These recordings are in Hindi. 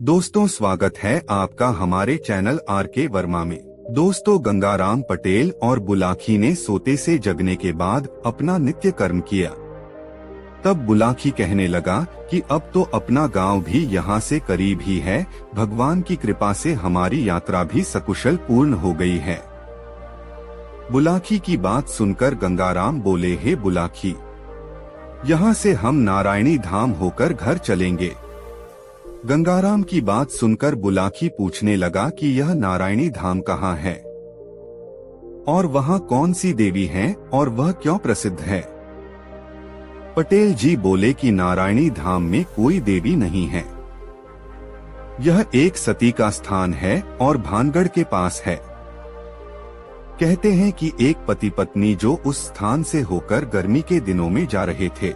दोस्तों, स्वागत है आपका हमारे चैनल आर.के. वर्मा में। दोस्तों, गंगाराम पटेल और बुलाकी ने सोते से जगने के बाद अपना नित्य कर्म किया। तब बुलाकी कहने लगा कि अब तो अपना गांव भी यहाँ से करीब ही है। भगवान की कृपा से हमारी यात्रा भी सकुशल पूर्ण हो गई है। बुलाकी की बात सुनकर गंगाराम बोले, हे बुलाकी, यहाँ से हम नारायणी धाम होकर घर चलेंगे। गंगाराम की बात सुनकर बुलाकी पूछने लगा कि यह नारायणी धाम कहाँ है और वहाँ कौन सी देवी है और वह क्यों प्रसिद्ध है। पटेल जी बोले कि नारायणी धाम में कोई देवी नहीं है, यह एक सती का स्थान है और भानगढ़ के पास है। कहते हैं कि एक पति पत्नी जो उस स्थान से होकर गर्मी के दिनों में जा रहे थे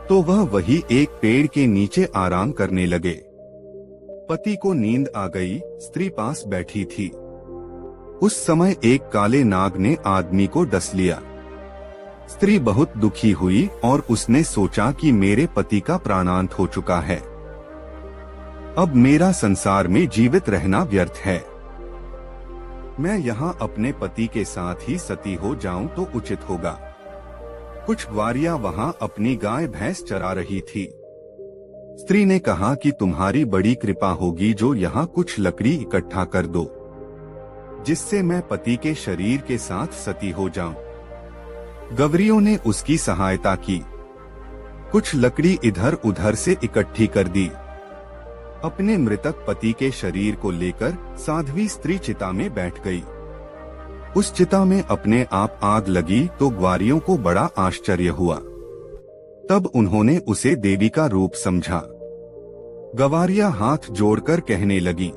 तो वह वही एक पेड़ के नीचे आराम करने लगे। पति को नींद आ गई, स्त्री पास बैठी थी। उस समय एक काले नाग ने आदमी को डस लिया। स्त्री बहुत दुखी हुई और उसने सोचा कि मेरे पति का प्राणांत हो चुका है, अब मेरा संसार में जीवित रहना व्यर्थ है। मैं यहाँ अपने पति के साथ ही सती हो जाऊं तो उचित होगा। कुछ ग्वारियां वहां अपनी गाय भैंस चरा रही थी। स्त्री ने कहा कि तुम्हारी बड़ी कृपा होगी जो यहाँ कुछ लकड़ी इकट्ठा कर दो, जिससे मैं पति के शरीर के साथ सती हो जाऊं। गवरियों ने उसकी सहायता की। कुछ लकड़ी इधर उधर से इकट्ठी कर दी। अपने मृतक पति के शरीर को लेकर साध्वी स्त्री चिता में बैठ गई। उस चिता में अपने आप आग लगी तो ग्वारियों को बड़ा आश्चर्य हुआ। तब उन्होंने उसे देवी का रूप समझा। गवारियां हाथ जोड़कर कहने लगी,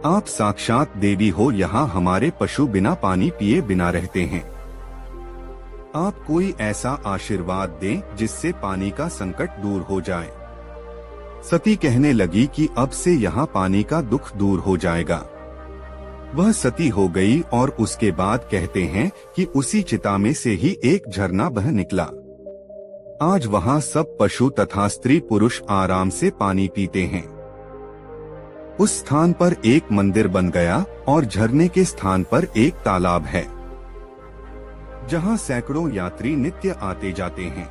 आप साक्षात देवी हो, यहाँ हमारे पशु बिना पानी पिए बिना रहते हैं। आप कोई ऐसा आशीर्वाद दें जिससे पानी का संकट दूर हो जाए। सती कहने लगी कि अब से यहाँ पानी का दुख दूर हो जाएगा। वह सती हो गई और उसके बाद कहते हैं कि उसी चिता में से ही एक झरना बह निकला। आज वहाँ सब पशु तथा स्त्री पुरुष आराम से पानी पीते हैं। उस स्थान पर एक मंदिर बन गया और झरने के स्थान पर एक तालाब है, जहाँ सैकड़ों यात्री नित्य आते जाते हैं।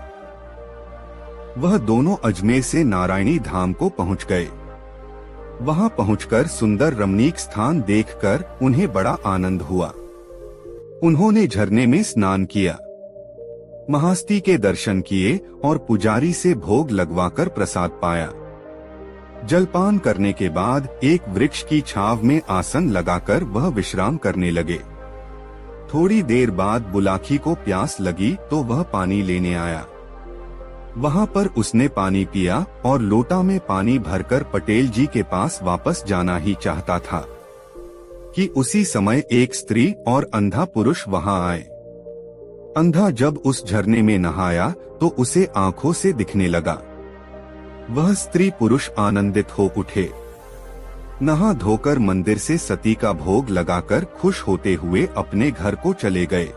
वह दोनों अजमेर से नारायणी धाम को पहुँच गए। वहां पहुंचकर सुंदर रमणीक स्थान देखकर उन्हें बड़ा आनंद हुआ। उन्होंने झरने में स्नान किया, महास्ती के दर्शन किए और पुजारी से भोग लगवाकर प्रसाद पाया। जलपान करने के बाद एक वृक्ष की छांव में आसन लगाकर वह विश्राम करने लगे। थोड़ी देर बाद बुलाकी को प्यास लगी तो वह पानी लेने आया। वहां पर उसने पानी पिया और लोटा में पानी भरकर पटेल जी के पास वापस जाना ही चाहता था कि उसी समय एक स्त्री और अंधा पुरुष वहां आए। अंधा जब उस झरने में नहाया तो उसे आंखों से दिखने लगा। वह स्त्री पुरुष आनंदित हो उठे। नहा धोकर मंदिर से सती का भोग लगाकर खुश होते हुए अपने घर को चले गए।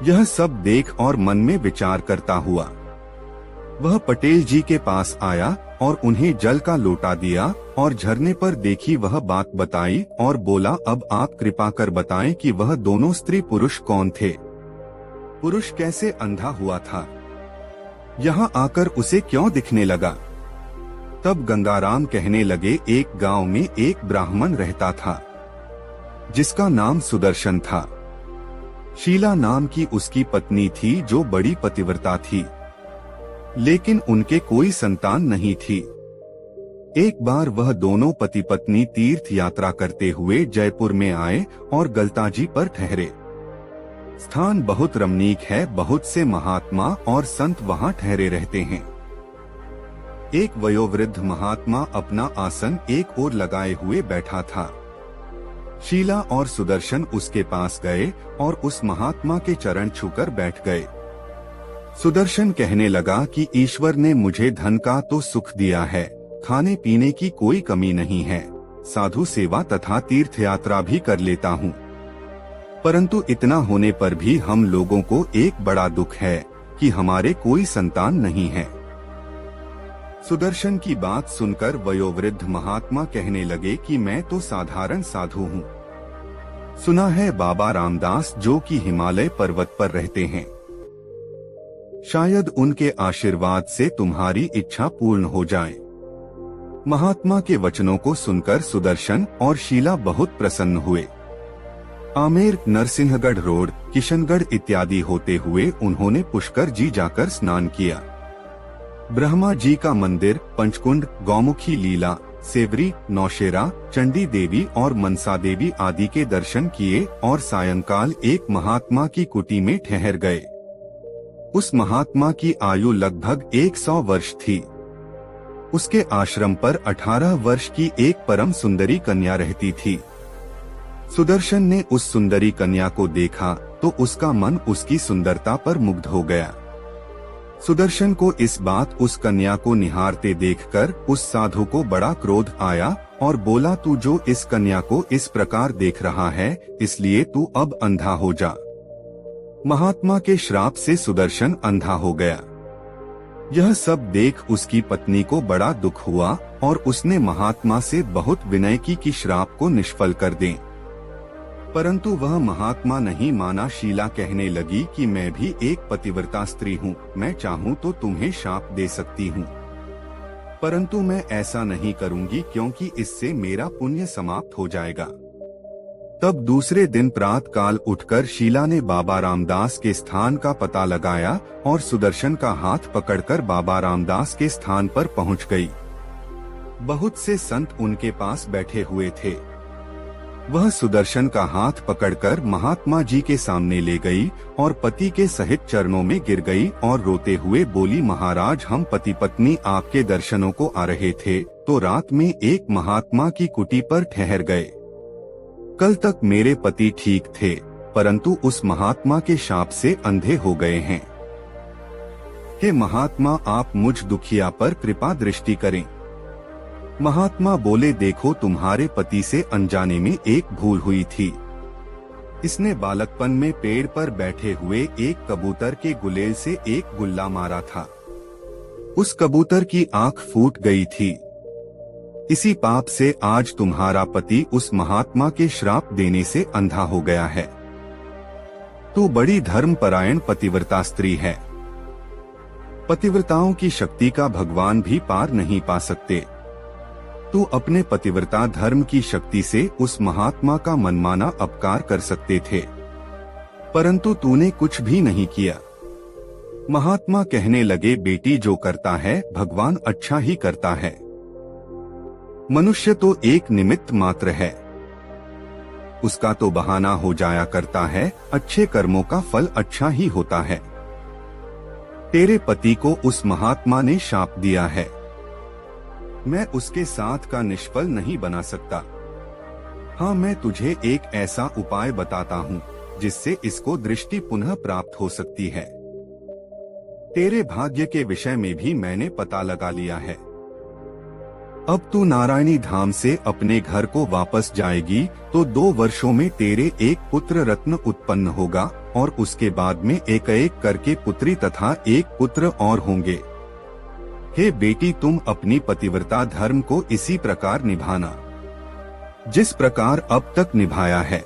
यह सब देख और मन में विचार करता हुआ वह पटेल जी के पास आया और उन्हें जल का लोटा दिया और झरने पर देखी वह बात बताई और बोला, अब आप कृपा कर बताएं कि वह दोनों स्त्री पुरुष कौन थे। पुरुष कैसे अंधा हुआ था, यहाँ आकर उसे क्यों दिखने लगा। तब गंगाराम कहने लगे, एक गांव में एक ब्राह्मण रहता था जिसका नाम सुदर्शन था। शीला नाम की उसकी पत्नी थी जो बड़ी पतिव्रता थी, लेकिन उनके कोई संतान नहीं थी। एक बार वह दोनों पति पत्नी तीर्थ यात्रा करते हुए जयपुर में आए और गलताजी पर ठहरे। स्थान बहुत रमणीक है, बहुत से महात्मा और संत वहां ठहरे रहते हैं। एक वयोवृद्ध महात्मा अपना आसन एक ओर लगाए हुए बैठा था। शीला और सुदर्शन उसके पास गए और उस महात्मा के चरण छूकर बैठ गए। सुदर्शन कहने लगा कि ईश्वर ने मुझे धन का तो सुख दिया है, खाने पीने की कोई कमी नहीं है, साधु सेवा तथा तीर्थ यात्रा भी कर लेता हूँ, परंतु इतना होने पर भी हम लोगों को एक बड़ा दुख है कि हमारे कोई संतान नहीं है। सुदर्शन की बात सुनकर वयोवृद्ध महात्मा कहने लगे कि मैं तो साधारण साधु हूँ। सुना है बाबा रामदास जो कि हिमालय पर्वत पर रहते हैं, शायद उनके आशीर्वाद से तुम्हारी इच्छा पूर्ण हो जाए। महात्मा के वचनों को सुनकर सुदर्शन और शीला बहुत प्रसन्न हुए। आमेर, नरसिंहगढ़ रोड, किशनगढ़ इत्यादि होते हुए उन्होंने पुष्कर जी जाकर स्नान किया। ब्रह्मा जी का मंदिर, पंचकुंड, गौमुखी लीला, सेवरी, नौशेरा, चंडी देवी और मनसा देवी आदि के दर्शन किए और सायंकाल एक महात्मा की कुटी में ठहर गए। उस महात्मा की आयु लगभग 100 वर्ष थी। उसके आश्रम पर 18 वर्ष की एक परम सुंदरी कन्या रहती थी। सुदर्शन ने उस सुंदरी कन्या को देखा तो उसका मन उसकी सुंदरता पर मुग्ध हो गया। सुदर्शन को इस बात उस कन्या को निहारते देखकर उस साधु को बड़ा क्रोध आया और बोला, तू जो इस कन्या को इस प्रकार देख रहा है इसलिए तू अब अंधा हो जा। महात्मा के श्राप से सुदर्शन अंधा हो गया। यह सब देख उसकी पत्नी को बड़ा दुख हुआ और उसने महात्मा से बहुत विनय की कि श्राप को निष्फल कर दें, परंतु वह महात्मा नहीं माना। शीला कहने लगी कि मैं भी एक पतिव्रता स्त्री हूँ, मैं चाहूँ तो तुम्हें शाप दे सकती हूँ, परंतु मैं ऐसा नहीं करूँगी क्योंकि इससे मेरा पुण्य समाप्त हो जाएगा। तब दूसरे दिन प्रातः काल उठकर शीला ने बाबा रामदास के स्थान का पता लगाया और सुदर्शन का हाथ पकड़कर बाबा रामदास के स्थान पर पहुँच गई। बहुत से संत उनके पास बैठे हुए थे। वह सुदर्शन का हाथ पकड़कर महात्मा जी के सामने ले गई और पति के सहित चरणों में गिर गई और रोते हुए बोली, महाराज, हम पति पत्नी आपके दर्शनों को आ रहे थे तो रात में एक महात्मा की कुटी पर ठहर गए। कल तक मेरे पति ठीक थे, परंतु उस महात्मा के शाप से अंधे हो गए हैं। हे महात्मा, आप मुझ दुखिया पर कृपा दृष्टि करें। महात्मा बोले, देखो, तुम्हारे पति से अनजाने में एक भूल हुई थी। इसने बालकपन में पेड़ पर बैठे हुए एक कबूतर के गुलेल से एक गुल्ला मारा था। उस कबूतर की आंख फूट गई थी। इसी पाप से आज तुम्हारा पति उस महात्मा के श्राप देने से अंधा हो गया है। तू बड़ी धर्मपरायण पतिव्रता स्त्री है। पतिव्रताओं की शक्ति का भगवान भी पार नहीं पा सकते। तू अपने पतिव्रता धर्म की शक्ति से उस महात्मा का मनमाना अपकार कर सकते थे, परंतु तूने कुछ भी नहीं किया। महात्मा कहने लगे, बेटी, जो करता है भगवान अच्छा ही करता है। मनुष्य तो एक निमित्त मात्र है, उसका तो बहाना हो जाया करता है। अच्छे कर्मों का फल अच्छा ही होता है। तेरे पति को उस महात्मा ने शाप दिया है, मैं उसके साथ का निष्फल नहीं बना सकता। हाँ, मैं तुझे एक ऐसा उपाय बताता हूँ जिससे इसको दृष्टि पुनः प्राप्त हो सकती है। तेरे भाग्य के विषय में भी मैंने पता लगा लिया है। अब तू नारायणी धाम से अपने घर को वापस जाएगी तो 2 वर्षों में तेरे एक पुत्र रत्न उत्पन्न होगा और उसके बाद में एक एक करके पुत्री तथा एक पुत्र और होंगे। हे बेटी, तुम अपनी पतिव्रता धर्म को इसी प्रकार निभाना जिस प्रकार अब तक निभाया है।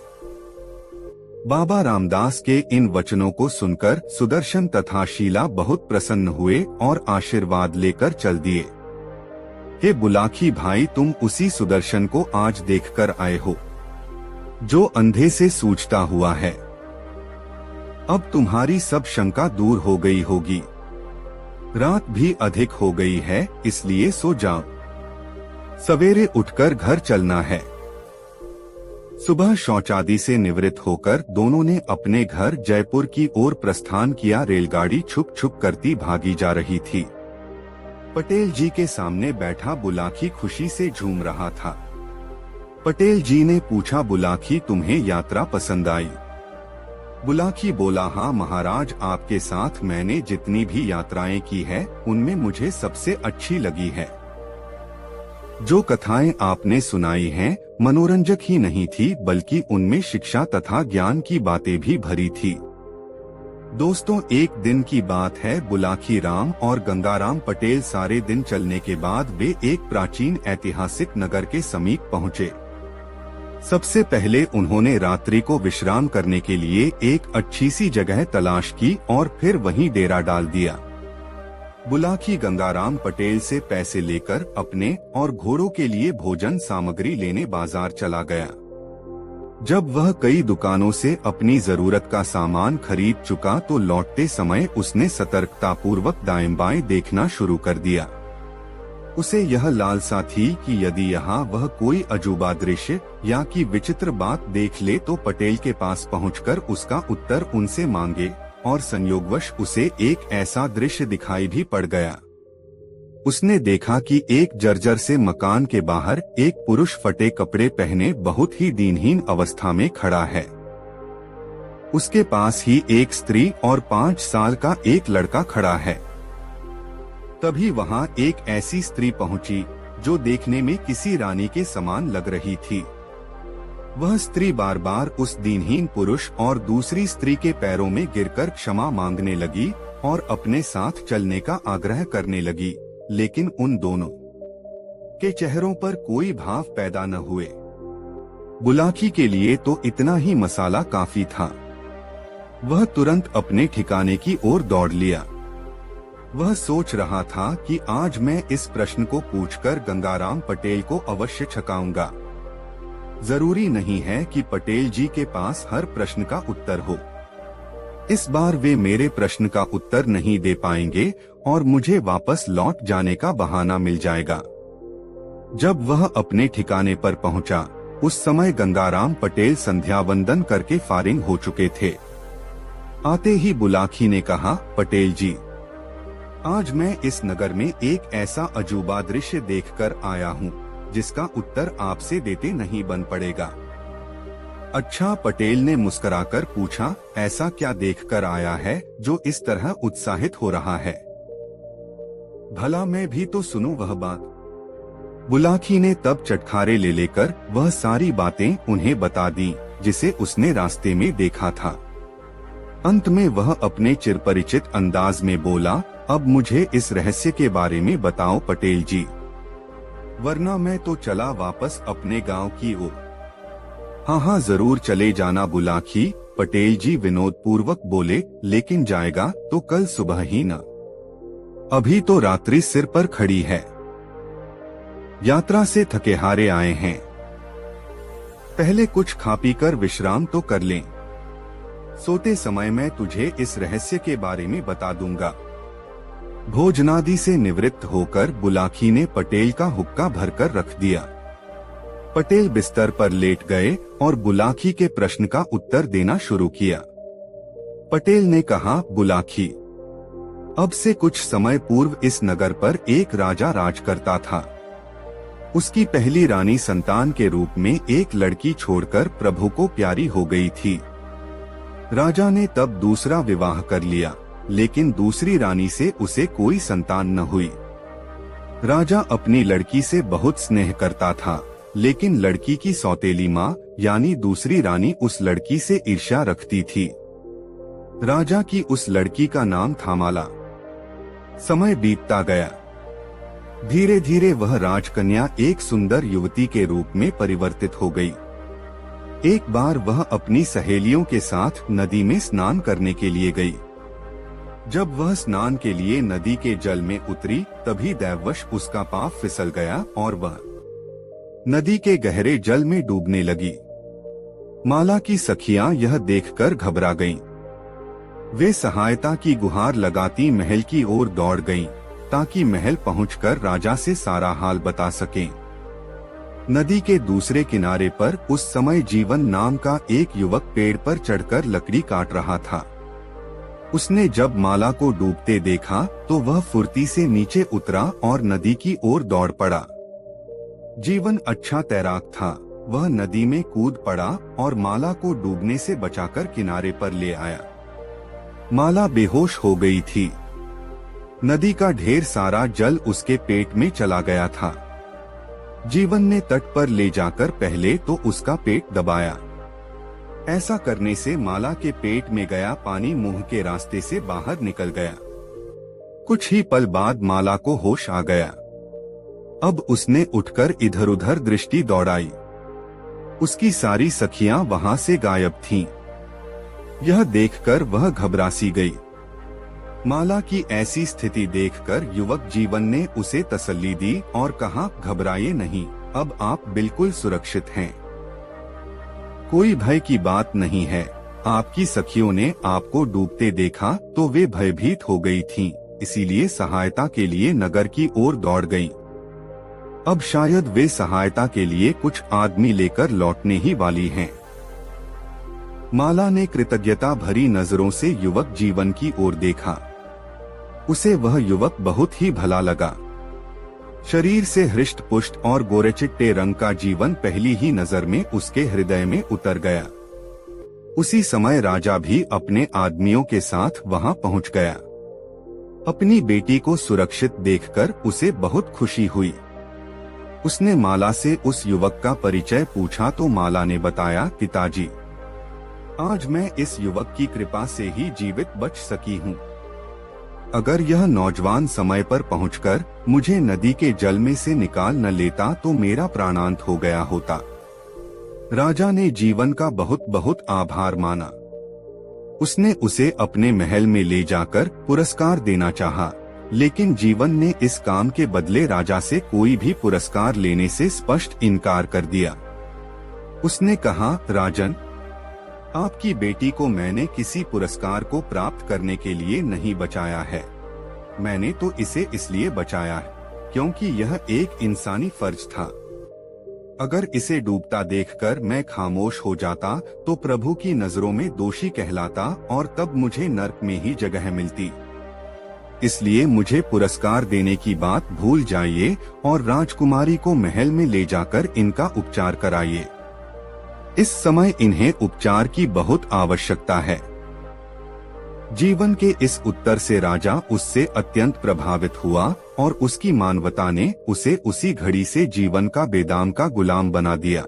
बाबा रामदास के इन वचनों को सुनकर सुदर्शन तथा शीला बहुत प्रसन्न हुए और आशीर्वाद लेकर चल दिए। हे बुलाखी भाई, तुम उसी सुदर्शन को आज देखकर आए हो जो अंधे से सूझता हुआ है। अब तुम्हारी सब शंका दूर हो गई होगी। रात भी अधिक हो गई है, इसलिए सो जाओ। सवेरे उठकर घर चलना है। सुबह शौचादि से निवृत्त होकर दोनों ने अपने घर जयपुर की ओर प्रस्थान किया। रेलगाड़ी छुप छुप करती भागी जा रही थी। पटेल जी के सामने बैठा बुलाखी खुशी से झूम रहा था। पटेल जी ने पूछा, बुलाखी, तुम्हें यात्रा पसंद आई? बुलाखी बोला, हाँ महाराज, आपके साथ मैंने जितनी भी यात्राएं की है उनमें मुझे सबसे अच्छी लगी है। जो कथाएं आपने सुनाई हैं मनोरंजक ही नहीं थी बल्कि उनमें शिक्षा तथा ज्ञान की बातें भी भरी थी। दोस्तों, एक दिन की बात है। बुलाकी राम और गंगाराम पटेल सारे दिन चलने के बाद वे एक प्राचीन ऐतिहासिक नगर के समीप पहुँचे। सबसे पहले उन्होंने रात्रि को विश्राम करने के लिए एक अच्छी सी जगह तलाश की और फिर वहीं डेरा डाल दिया। बुलाकी गंगाराम पटेल से पैसे लेकर अपने और घोड़ों के लिए भोजन सामग्री लेने बाजार चला गया। जब वह कई दुकानों से अपनी जरूरत का सामान खरीद चुका तो लौटते समय उसने सतर्कतापूर्वक दाएं बाएं देखना शुरू कर दिया। उसे यह लालसा थी कि यदि यहाँ वह कोई अजूबा दृश्य या कि विचित्र बात देख ले तो पटेल के पास पहुंचकर उसका उत्तर उनसे मांगे, और संयोगवश उसे एक ऐसा दृश्य दिखाई भी पड़ गया। उसने देखा कि एक जर्जर से मकान के बाहर एक पुरुष फटे कपड़े पहने बहुत ही दीनहीन अवस्था में खड़ा है। उसके पास ही एक स्त्री और 5 साल का एक लड़का खड़ा है। तभी वहां एक ऐसी स्त्री पहुंची जो देखने में किसी रानी के समान लग रही थी। वह स्त्री बार बार उस दीनहीन पुरुष और दूसरी स्त्री के पैरों में गिरकर क्षमा मांगने लगी और अपने साथ चलने का आग्रह करने लगी, लेकिन उन दोनों के चेहरों पर कोई भाव पैदा न हुए। बुलाकी के लिए तो इतना ही मसाला काफी था। वह तुरंत अपने ठिकाने की ओर दौड़ लिया। वह सोच रहा था कि आज मैं इस प्रश्न को पूछकर गंगाराम पटेल को अवश्य छकाऊंगा। जरूरी नहीं है कि पटेल जी के पास हर प्रश्न का उत्तर हो। इस बार वे मेरे प्रश्न का उत्तर नहीं दे पाएंगे और मुझे वापस लौट जाने का बहाना मिल जाएगा। जब वह अपने ठिकाने पर पहुंचा, उस समय गंगाराम पटेल संध्या वंदन करके फारिग हो चुके थे। आते ही बुलाकी ने कहा, पटेल जी, आज मैं इस नगर में एक ऐसा अजूबा दृश्य देखकर आया हूँ जिसका उत्तर आपसे देते नहीं बन पड़ेगा। अच्छा, पटेल ने मुस्कुराकर पूछा, ऐसा क्या देखकर आया है जो इस तरह उत्साहित हो रहा है? भला मैं भी तो सुनूं वह बात। बुलाकी ने तब चटखारे ले लेकर वह सारी बातें उन्हें बता दी जिसे उसने रास्ते में देखा था। अंत में वह अपने चिरपरिचित अंदाज में बोला, अब मुझे इस रहस्य के बारे में बताओ पटेल जी, वरना मैं तो चला वापस अपने गांव की ओर। हाँ, जरूर चले जाना बुलाकी, पटेल जी विनोद पूर्वक बोले, लेकिन जाएगा तो कल सुबह ही न। अभी तो रात्रि सिर पर खड़ी है। यात्रा से थके हारे आए हैं। पहले कुछ खा पी कर विश्राम तो कर लें। सोते समय मैं तुझे इस रहस्य के बारे में बता दूंगा। भोजनादि से निवृत्त होकर बुलाकी ने पटेल का हुक्का भरकर रख दिया। पटेल बिस्तर पर लेट गए और बुलाकी के प्रश्न का उत्तर देना शुरू किया। पटेल ने कहा, बुलाकी, अब से कुछ समय पूर्व इस नगर पर एक राजा राज करता था। उसकी पहली रानी संतान के रूप में एक लड़की छोड़कर प्रभु को प्यारी हो गई थी। राजा ने तब दूसरा विवाह कर लिया, लेकिन दूसरी रानी से उसे कोई संतान न हुई। राजा अपनी लड़की से बहुत स्नेह करता था, लेकिन लड़की की सौतेली माँ यानी दूसरी रानी उस लड़की से ईर्ष्या रखती थी। राजा की उस लड़की का नाम था माला। समय बीतता गया। धीरे धीरे वह राजकन्या एक सुंदर युवती के रूप में परिवर्तित हो गई। एक बार वह अपनी सहेलियों के साथ नदी में स्नान करने के लिए गई। जब वह स्नान के लिए नदी के जल में उतरी, तभी दैववश उसका पाँव फिसल गया और वह नदी के गहरे जल में डूबने लगी। माला की सखियां यह देखकर घबरा गईं। वे सहायता की गुहार लगाती महल की ओर दौड़ गईं, ताकि महल पहुंचकर राजा से सारा हाल बता सकें। नदी के दूसरे किनारे पर उस समय जीवन नाम का एक युवक पेड़ पर चढ़कर लकड़ी काट रहा था। उसने जब माला को डूबते देखा तो वह फुर्ती से नीचे उतरा और नदी की ओर दौड़ पड़ा। जीवन अच्छा तैराक था। वह नदी में कूद पड़ा और माला को डूबने से बचाकर किनारे पर ले आया। माला बेहोश हो गई थी। नदी का ढेर सारा जल उसके पेट में चला गया था। जीवन ने तट पर ले जाकर पहले तो उसका पेट दबाया, ऐसा करने से माला के पेट में गया पानी मुंह के रास्ते से बाहर निकल गया। कुछ ही पल बाद माला को होश आ गया। अब उसने उठकर इधर उधर दृष्टि दौड़ाई। उसकी सारी सखियां वहां से गायब थीं। यह देखकर वह घबरा सी गई। माला की ऐसी स्थिति देखकर युवक जीवन ने उसे तसल्ली दी और कहा, घबराइए नहीं, अब आप बिल्कुल सुरक्षित हैं। कोई भय की बात नहीं है। आपकी सखियों ने आपको डूबते देखा तो वे भयभीत हो गई थीं, इसीलिए सहायता के लिए नगर की ओर दौड़ गईं। अब शायद वे सहायता के लिए कुछ आदमी लेकर लौटने ही वाली हैं। माला ने कृतज्ञता भरी नजरों से युवक जीवन की ओर देखा। उसे वह युवक बहुत ही भला लगा। शरीर से हृष्ट पुष्ट और गोरेचिट्टे रंग का जीवन पहली ही नजर में उसके हृदय में उतर गया। उसी समय राजा भी अपने आदमियों के साथ वहां पहुंच गया। अपनी बेटी को सुरक्षित देखकर उसे बहुत खुशी हुई। उसने माला से उस युवक का परिचय पूछा तो माला ने बताया, पिताजी, आज मैं इस युवक की कृपा से ही जीवित बच सकी हूँ। अगर यह नौजवान समय पर पहुंचकर मुझे नदी के जल में से निकाल न लेता तो मेरा प्राणांत हो गया होता। राजा ने जीवन का बहुत बहुत आभार माना। उसने उसे अपने महल में ले जाकर पुरस्कार देना चाहा, लेकिन जीवन ने इस काम के बदले राजा से कोई भी पुरस्कार लेने से स्पष्ट इनकार कर दिया। उसने कहा, राजन, आपकी बेटी को मैंने किसी पुरस्कार को प्राप्त करने के लिए नहीं बचाया है। मैंने तो इसे इसलिए बचाया है क्योंकि यह एक इंसानी फर्ज था। अगर इसे डूबता देखकर मैं खामोश हो जाता तो प्रभु की नजरों में दोषी कहलाता और तब मुझे नरक में ही जगह मिलती। इसलिए मुझे पुरस्कार देने की बात भूल जाइए और राजकुमारी को महल में ले जाकर इनका उपचार कराइए। इस समय इन्हें उपचार की बहुत आवश्यकता है। जीवन के इस उत्तर से राजा उससे अत्यंत प्रभावित हुआ और उसकी मानवता ने उसे उसी घड़ी से जीवन का बेदाम का गुलाम बना दिया।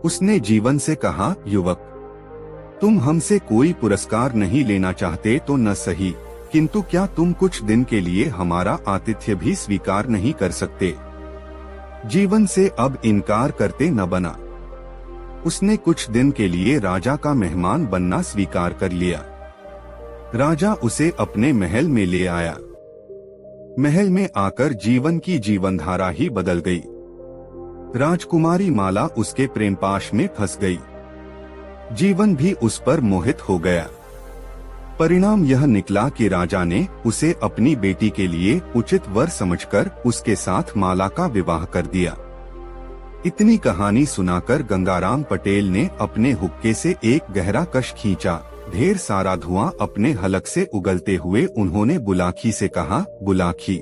उसने जीवन से कहा, युवक, तुम हमसे कोई पुरस्कार नहीं लेना चाहते तो न सही, किंतु क्या तुम कुछ दिन के लिए हमारा आतिथ्य भी स्वीकार नहीं कर सकते? जीवन से अब इनकार करते न बना। उसने कुछ दिन के लिए राजा का मेहमान बनना स्वीकार कर लिया। राजा उसे अपने महल में ले आया। महल में आकर जीवन की जीवनधारा ही बदल गई। राजकुमारी माला उसके प्रेमपाश में फंस गई। जीवन भी उस पर मोहित हो गया। परिणाम यह निकला कि राजा ने उसे अपनी बेटी के लिए उचित वर समझकर उसके साथ माला का विवाह कर दिया। इतनी कहानी सुनाकर गंगाराम पटेल ने अपने हुक्के से एक गहरा कश खींचा। ढेर सारा धुआं अपने हलक से उगलते हुए उन्होंने बुलाखी से कहा, बुलाखी,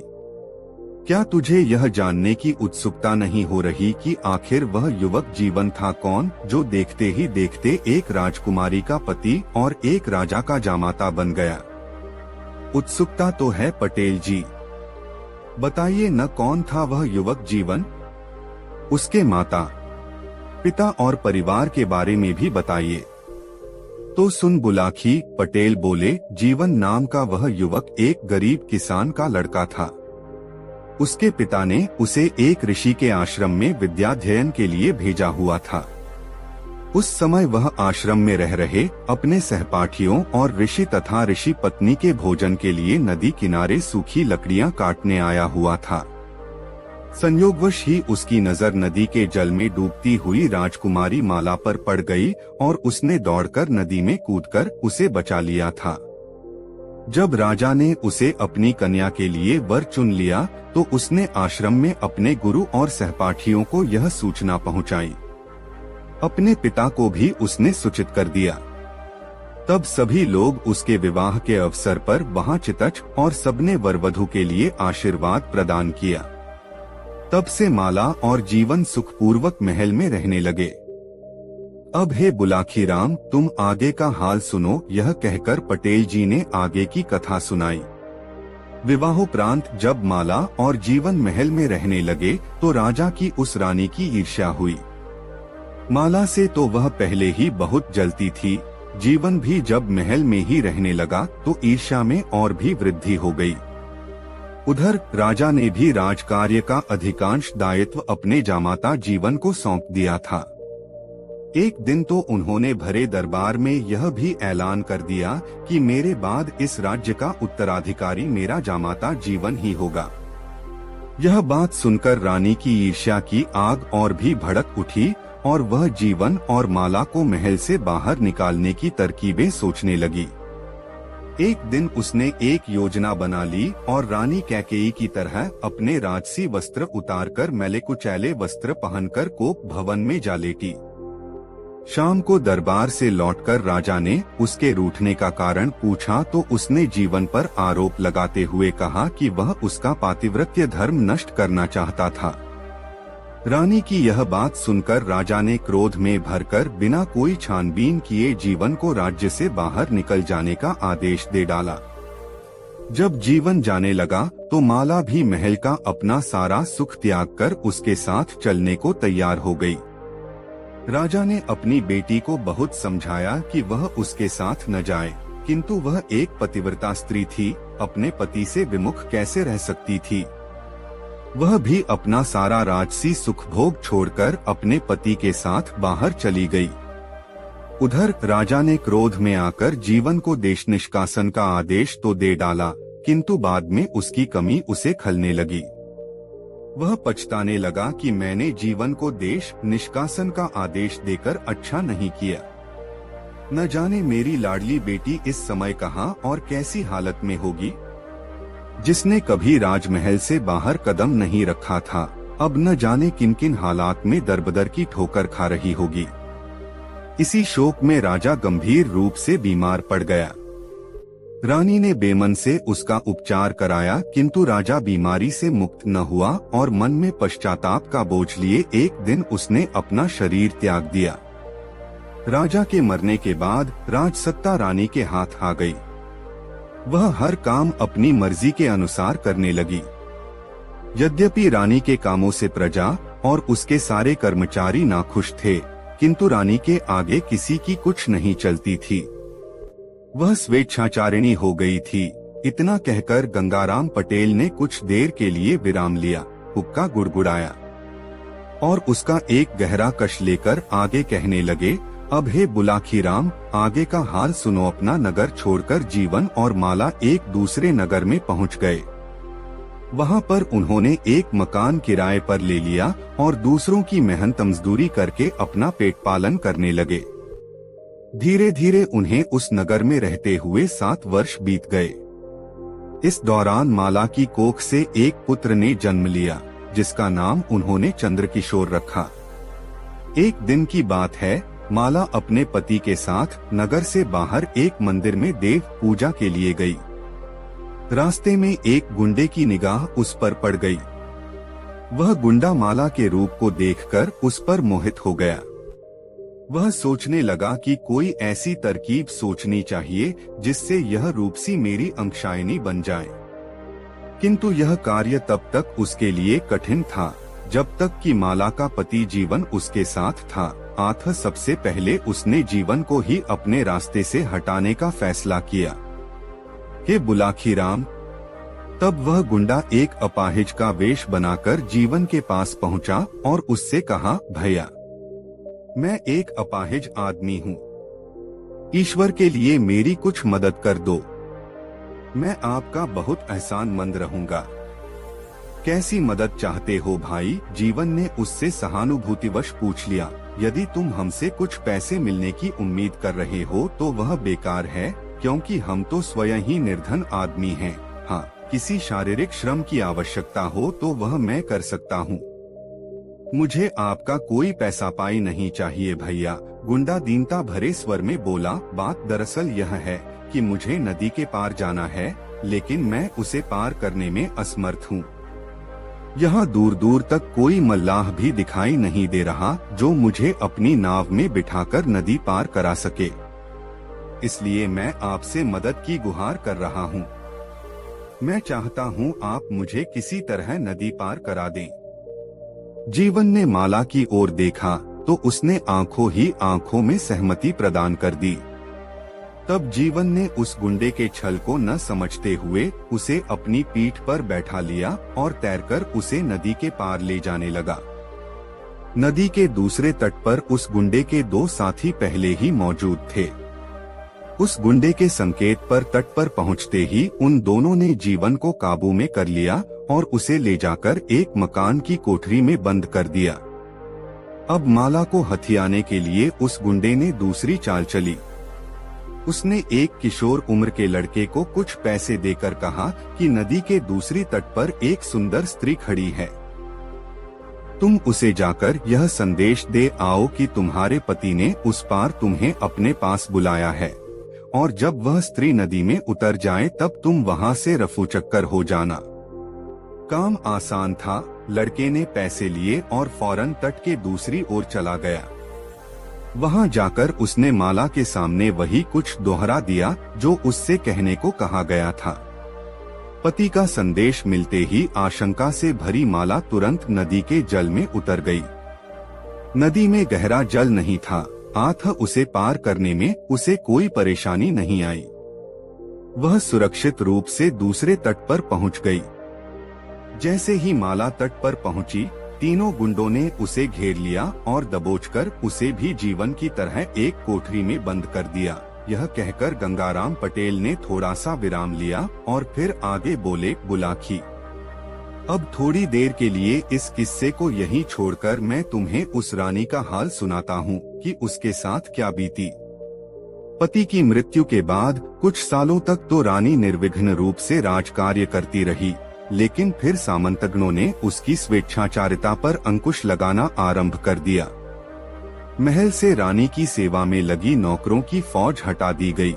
क्या तुझे यह जानने की उत्सुकता नहीं हो रही कि आखिर वह युवक जीवन था कौन, जो देखते ही देखते एक राजकुमारी का पति और एक राजा का जामाता बन गया? उत्सुकता तो है पटेल जी। बताइए न, कौन था वह युवक जीवन? उसके माता पिता और परिवार के बारे में भी बताइए। तो सुन बुलाखी, पटेल बोले, जीवन नाम का वह युवक एक गरीब किसान का लड़का था। उसके पिता ने उसे एक ऋषि के आश्रम में विद्याध्ययन के लिए भेजा हुआ था। उस समय वह आश्रम में रह रहे अपने सहपाठियों और ऋषि तथा ऋषि पत्नी के भोजन के लिए नदी किनारे सूखी लकड़ियां काटने आया हुआ था। संयोगवश ही उसकी नजर नदी के जल में डूबती हुई राजकुमारी माला पर पड़ गई और उसने दौड़कर नदी में कूदकर उसे बचा लिया था। जब राजा ने उसे अपनी कन्या के लिए वर चुन लिया तो उसने आश्रम में अपने गुरु और सहपाठियों को यह सूचना पहुंचाई। अपने पिता को भी उसने सूचित कर दिया। तब सभी लोग उसके विवाह के अवसर पर वहां चितच और सबने वरवधू के लिए आशीर्वाद प्रदान किया। तब से माला और जीवन सुखपूर्वक महल में रहने लगे। अब हे बुलाखी राम, तुम आगे का हाल सुनो, यह कहकर पटेल जी ने आगे की कथा सुनाई। विवाहोपरांत जब माला और जीवन महल में रहने लगे तो राजा की उस रानी की ईर्ष्या हुई। माला से तो वह पहले ही बहुत जलती थी। जीवन भी जब महल में ही रहने लगा तो ईर्ष्या में और भी वृद्धि हो गई। उधर राजा ने भी राजकार्य का अधिकांश दायित्व अपने जामाता जीवन को सौंप दिया था। एक दिन तो उन्होंने भरे दरबार में यह भी ऐलान कर दिया कि मेरे बाद इस राज्य का उत्तराधिकारी मेरा जामाता जीवन ही होगा। यह बात सुनकर रानी की ईर्ष्या की आग और भी भड़क उठी और वह जीवन और माला को महल से बाहर निकालने की तरकीबें सोचने लगी। एक दिन उसने एक योजना बना ली और रानी कैकेयी की तरह अपने राजसी वस्त्र उतारकर मैले कुचैले वस्त्र पहनकर कोप भवन में जा लेटी। शाम को दरबार से लौटकर राजा ने उसके रूठने का कारण पूछा तो उसने जीवन पर आरोप लगाते हुए कहा कि वह उसका पातिव्रत्य धर्म नष्ट करना चाहता था। रानी की यह बात सुनकर राजा ने क्रोध में भरकर बिना कोई छानबीन किए जीवन को राज्य से बाहर निकल जाने का आदेश दे डाला। जब जीवन जाने लगा तो माला भी महल का अपना सारा सुख त्याग कर उसके साथ चलने को तैयार हो गई। राजा ने अपनी बेटी को बहुत समझाया कि वह उसके साथ न जाए, किंतु वह एक पतिव्रता स्त्री थी, अपने पति से विमुख कैसे रह सकती थी। वह भी अपना सारा राजसी सुख भोग छोड़कर अपने पति के साथ बाहर चली गई। उधर राजा ने क्रोध में आकर जीवन को देश निष्कासन का आदेश तो दे डाला, किंतु बाद में उसकी कमी उसे खलने लगी। वह पछताने लगा कि मैंने जीवन को देश निष्कासन का आदेश देकर अच्छा नहीं किया। न जाने मेरी लाडली बेटी इस समय कहाँ और कैसी हालत में होगी। जिसने कभी राजमहल से बाहर कदम नहीं रखा था, अब न जाने किन किन हालात में दरबदर की ठोकर खा रही होगी। इसी शोक में राजा गंभीर रूप से बीमार पड़ गया। रानी ने बेमन से उसका उपचार कराया, किंतु राजा बीमारी से मुक्त न हुआ और मन में पश्चाताप का बोझ लिए एक दिन उसने अपना शरीर त्याग दिया। राजा के मरने के बाद राजसत्ता रानी के हाथ आ गई। वह हर काम अपनी मर्जी के अनुसार करने लगी। यद्यपि रानी के कामों से प्रजा और उसके सारे कर्मचारी नाखुश थे, किंतु रानी के आगे किसी की कुछ नहीं चलती थी। वह स्वेच्छाचारिणी हो गई थी। इतना कहकर गंगाराम पटेल ने कुछ देर के लिए विराम लिया, हुक्का गुड़गुड़ाया और उसका एक गहरा कश लेकर आगे कहने लगे, अब हे बुलाखीराम, आगे का हाल सुनो। अपना नगर छोड़कर जीवन और माला एक दूसरे नगर में पहुंच गए। वहां पर उन्होंने एक मकान किराए पर ले लिया और दूसरों की मेहनत मजदूरी करके अपना पेट पालन करने लगे। धीरे धीरे उन्हें उस नगर में रहते हुए 7 वर्ष बीत गए। इस दौरान माला की कोख से एक पुत्र ने जन्म लिया, जिसका नाम उन्होंने चंद्रकिशोर रखा। एक दिन की बात है, माला अपने पति के साथ नगर से बाहर एक मंदिर में देव पूजा के लिए गई। रास्ते में एक गुंडे की निगाह उस पर पड़ गई। वह गुंडा माला के रूप को देखकर उस पर मोहित हो गया। वह सोचने लगा कि कोई ऐसी तरकीब सोचनी चाहिए जिससे यह रूपसी मेरी अंशायनी बन जाए। किंतु यह कार्य तब तक उसके लिए कठिन था जब तक कि माला का पति जीवन उसके साथ था। अतः सबसे पहले उसने जीवन को ही अपने रास्ते से हटाने का फैसला किया। हे बुलाखीराम, तब वह गुंडा एक अपाहिज का वेश बनाकर जीवन के पास पहुंचा और उससे कहा, भैया, मैं एक अपाहिज आदमी हूँ, ईश्वर के लिए मेरी कुछ मदद कर दो। मैं आपका बहुत एहसानमंद रहूंगा। कैसी मदद चाहते हो भाई? जीवन ने उससे सहानुभूतिवश पूछ लिया। यदि तुम हमसे कुछ पैसे मिलने की उम्मीद कर रहे हो तो वह बेकार है, क्योंकि हम तो स्वयं ही निर्धन आदमी हैं। हाँ, किसी शारीरिक श्रम की आवश्यकता हो तो वह मैं कर सकता हूँ। मुझे आपका कोई पैसा पाई नहीं चाहिए भैया, गुंडा दीनता भरे स्वर में बोला। बात दरअसल यह है कि मुझे नदी के पार जाना है, लेकिन मैं उसे पार करने में असमर्थ हूँ। यहाँ दूर दूर तक कोई मल्लाह भी दिखाई नहीं दे रहा जो मुझे अपनी नाव में बिठाकर नदी पार करा सके। इसलिए मैं आपसे मदद की गुहार कर रहा हूँ। मैं चाहता हूँ आप मुझे किसी तरह नदी पार करा दें। जीवन ने माला की ओर देखा, तो उसने आंखों ही आंखों में सहमति प्रदान कर दी। तब जीवन ने उस गुंडे के छल को न समझते हुए उसे अपनी पीठ पर बैठा लिया और तैरकर उसे नदी के पार ले जाने लगा। नदी के दूसरे तट पर उस गुंडे के 2 साथी पहले ही मौजूद थे। उस गुंडे के संकेत पर तट पर पहुंचते ही उन दोनों ने जीवन को काबू में कर लिया और उसे ले जाकर एक मकान की कोठरी में बंद कर दिया। अब माला को हथियाने के लिए उस गुंडे ने दूसरी चाल चली। उसने एक किशोर उम्र के लड़के को कुछ पैसे देकर कहा कि नदी के दूसरी तट पर एक सुंदर स्त्री खड़ी है, तुम उसे जाकर यह संदेश दे आओ कि तुम्हारे पति ने उस पार तुम्हें अपने पास बुलाया है, और जब वह स्त्री नदी में उतर जाए तब तुम वहां से रफू चक्कर हो जाना। काम आसान था। लड़के ने पैसे लिए और फौरन तट के दूसरी ओर चला गया। वहां जाकर उसने माला के सामने वही कुछ दोहरा दिया जो उससे कहने को कहा गया था। पति का संदेश मिलते ही आशंका से भरी माला तुरंत नदी के जल में उतर गई। नदी में गहरा जल नहीं था, अतः उसे पार करने में उसे कोई परेशानी नहीं आई। वह सुरक्षित रूप से दूसरे तट पर पहुंच गई। जैसे ही माला तट पर पहुंची, तीनों गुंडों ने उसे घेर लिया और दबोचकर उसे भी जीवन की तरह एक कोठरी में बंद कर दिया। यह कहकर गंगाराम पटेल ने थोड़ा सा विराम लिया और फिर आगे बोले, बुलाखी, अब थोड़ी देर के लिए इस किस्से को यहीं छोड़कर मैं तुम्हें उस रानी का हाल सुनाता हूँ कि उसके साथ क्या बीती। पति की मृत्यु के बाद कुछ सालों तक तो रानी निर्विघ्न रूप से राजकार्य करती रही, लेकिन फिर सामंतगणों ने उसकी स्वेच्छाचारिता पर अंकुश लगाना आरंभ कर दिया। महल से रानी की सेवा में लगी नौकरों की फौज हटा दी गई।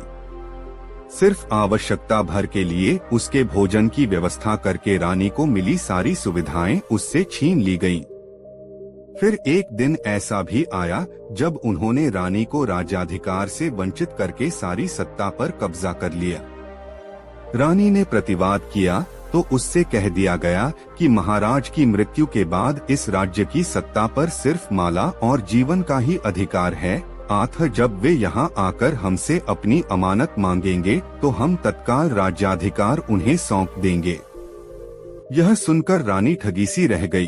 सिर्फ आवश्यकता भर के लिए उसके भोजन की व्यवस्था करके रानी को मिली सारी सुविधाएं उससे छीन ली गईं। फिर एक दिन ऐसा भी आया जब उन्होंने रानी को राज्याधिकार से वंचित करके सारी सत्ता पर कब्जा कर लिया। रानी ने प्रतिवाद किया तो उससे कह दिया गया कि महाराज की मृत्यु के बाद इस राज्य की सत्ता पर सिर्फ माला और जीवन का ही अधिकार है, अतः जब वे यहाँ आकर हमसे अपनी अमानत मांगेंगे तो हम तत्काल राज्याधिकार उन्हें सौंप देंगे। यह सुनकर रानी ठगी सी रह गई।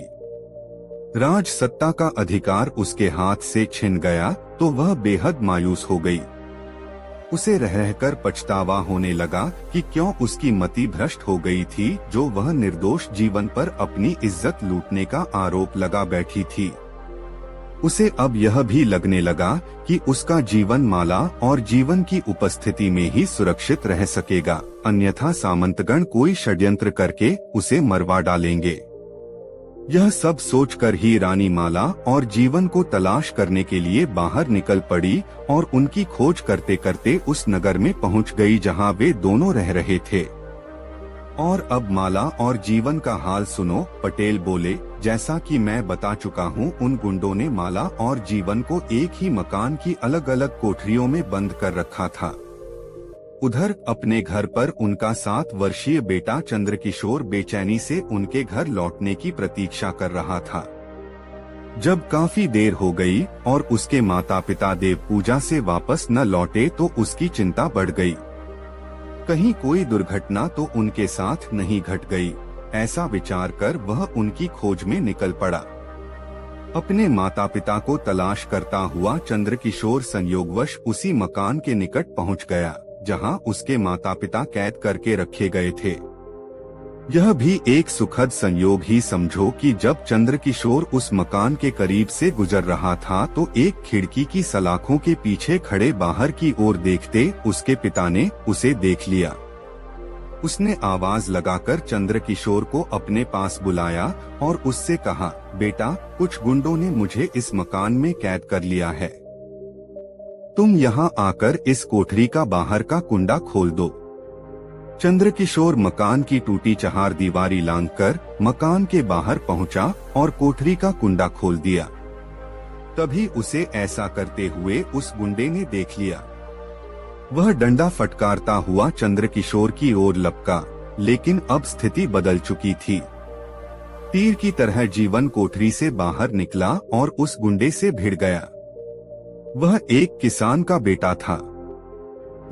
राज सत्ता का अधिकार उसके हाथ से छिन गया तो वह बेहद मायूस हो गई। उसे रह रहकर पछतावा होने लगा कि क्यों उसकी मति भ्रष्ट हो गई थी, जो वह निर्दोष जीवन पर अपनी इज्जत लूटने का आरोप लगा बैठी थी। उसे अब यह भी लगने लगा कि उसका जीवन माला और जीवन की उपस्थिति में ही सुरक्षित रह सकेगा, अन्यथा सामंतगण कोई षड्यंत्र करके उसे मरवा डालेंगे। यह सब सोचकर ही रानी माला और जीवन को तलाश करने के लिए बाहर निकल पड़ी और उनकी खोज करते करते उस नगर में पहुंच गई जहां वे दोनों रह रहे थे। और अब माला और जीवन का हाल सुनो। पटेल बोले, जैसा कि मैं बता चुका हूं, उन गुंडों ने माला और जीवन को एक ही मकान की अलग अलग कोठरियों में बंद कर रखा था। उधर अपने घर पर उनका 7 वर्षीय बेटा चंद्रकिशोर बेचैनी से उनके घर लौटने की प्रतीक्षा कर रहा था। जब काफी देर हो गई और उसके माता पिता देव पूजा से वापस न लौटे तो उसकी चिंता बढ़ गई। कहीं कोई दुर्घटना तो उनके साथ नहीं घट गई, ऐसा विचार कर वह उनकी खोज में निकल पड़ा। अपने माता पिता को तलाश करता हुआ चंद्रकिशोर संयोगवश उसी मकान के निकट पहुंच गया जहां उसके माता पिता कैद करके रखे गए थे। यह भी एक सुखद संयोग ही समझो कि जब चंद्रकिशोर उस मकान के करीब से गुजर रहा था तो एक खिड़की की सलाखों के पीछे खड़े बाहर की ओर देखते उसके पिता ने उसे देख लिया। उसने आवाज लगाकर चंद्रकिशोर को अपने पास बुलाया और उससे कहा, बेटा, कुछ गुंडों ने मुझे इस मकान में कैद कर लिया है। तुम यहाँ आकर इस कोठरी का बाहर का कुंडा खोल दो। चंद्रकिशोर मकान की टूटी चहार दीवारी लांघकर मकान के बाहर पहुंचा और कोठरी का कुंडा खोल दिया। तभी उसे ऐसा करते हुए उस गुंडे ने देख लिया। वह डंडा फटकारता हुआ चंद्रकिशोर की ओर लपका, लेकिन अब स्थिति बदल चुकी थी। तीर की तरह जीवन कोठरी से बाहर निकला और उस गुंडे से भिड़ गया। वह एक किसान का बेटा था।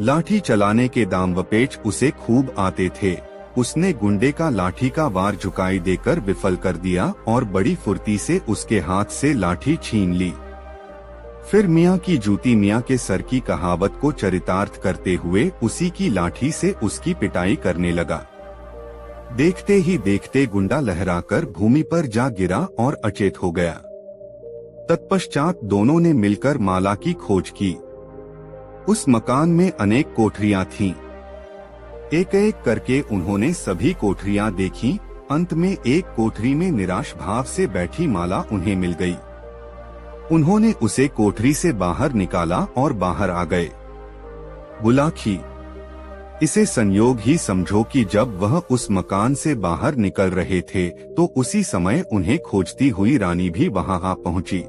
लाठी चलाने के दांवपेच उसे खूब आते थे। उसने गुंडे का लाठी का वार झुकाई देकर विफल कर दिया और बड़ी फुर्ती से उसके हाथ से लाठी छीन ली। फिर मियाँ की जूती मियाँ के सर की कहावत को चरितार्थ करते हुए उसी की लाठी से उसकी पिटाई करने लगा। देखते ही देखते गुंडा लहराकर भूमि पर जा गिरा और अचेत हो गया। तत्पश्चात दोनों ने मिलकर माला की खोज की। उस मकान में अनेक कोठरियां थीं। एक एक करके उन्होंने सभी कोठरियां देखी। अंत में एक कोठरी में निराश भाव से बैठी माला उन्हें मिल गई। उन्होंने उसे कोठरी से बाहर निकाला और बाहर आ गए। बुलाखी, इसे संयोग ही समझो कि जब वह उस मकान से बाहर निकल रहे थे तो उसी समय उन्हें खोजती हुई रानी भी वहां आ पहुंची।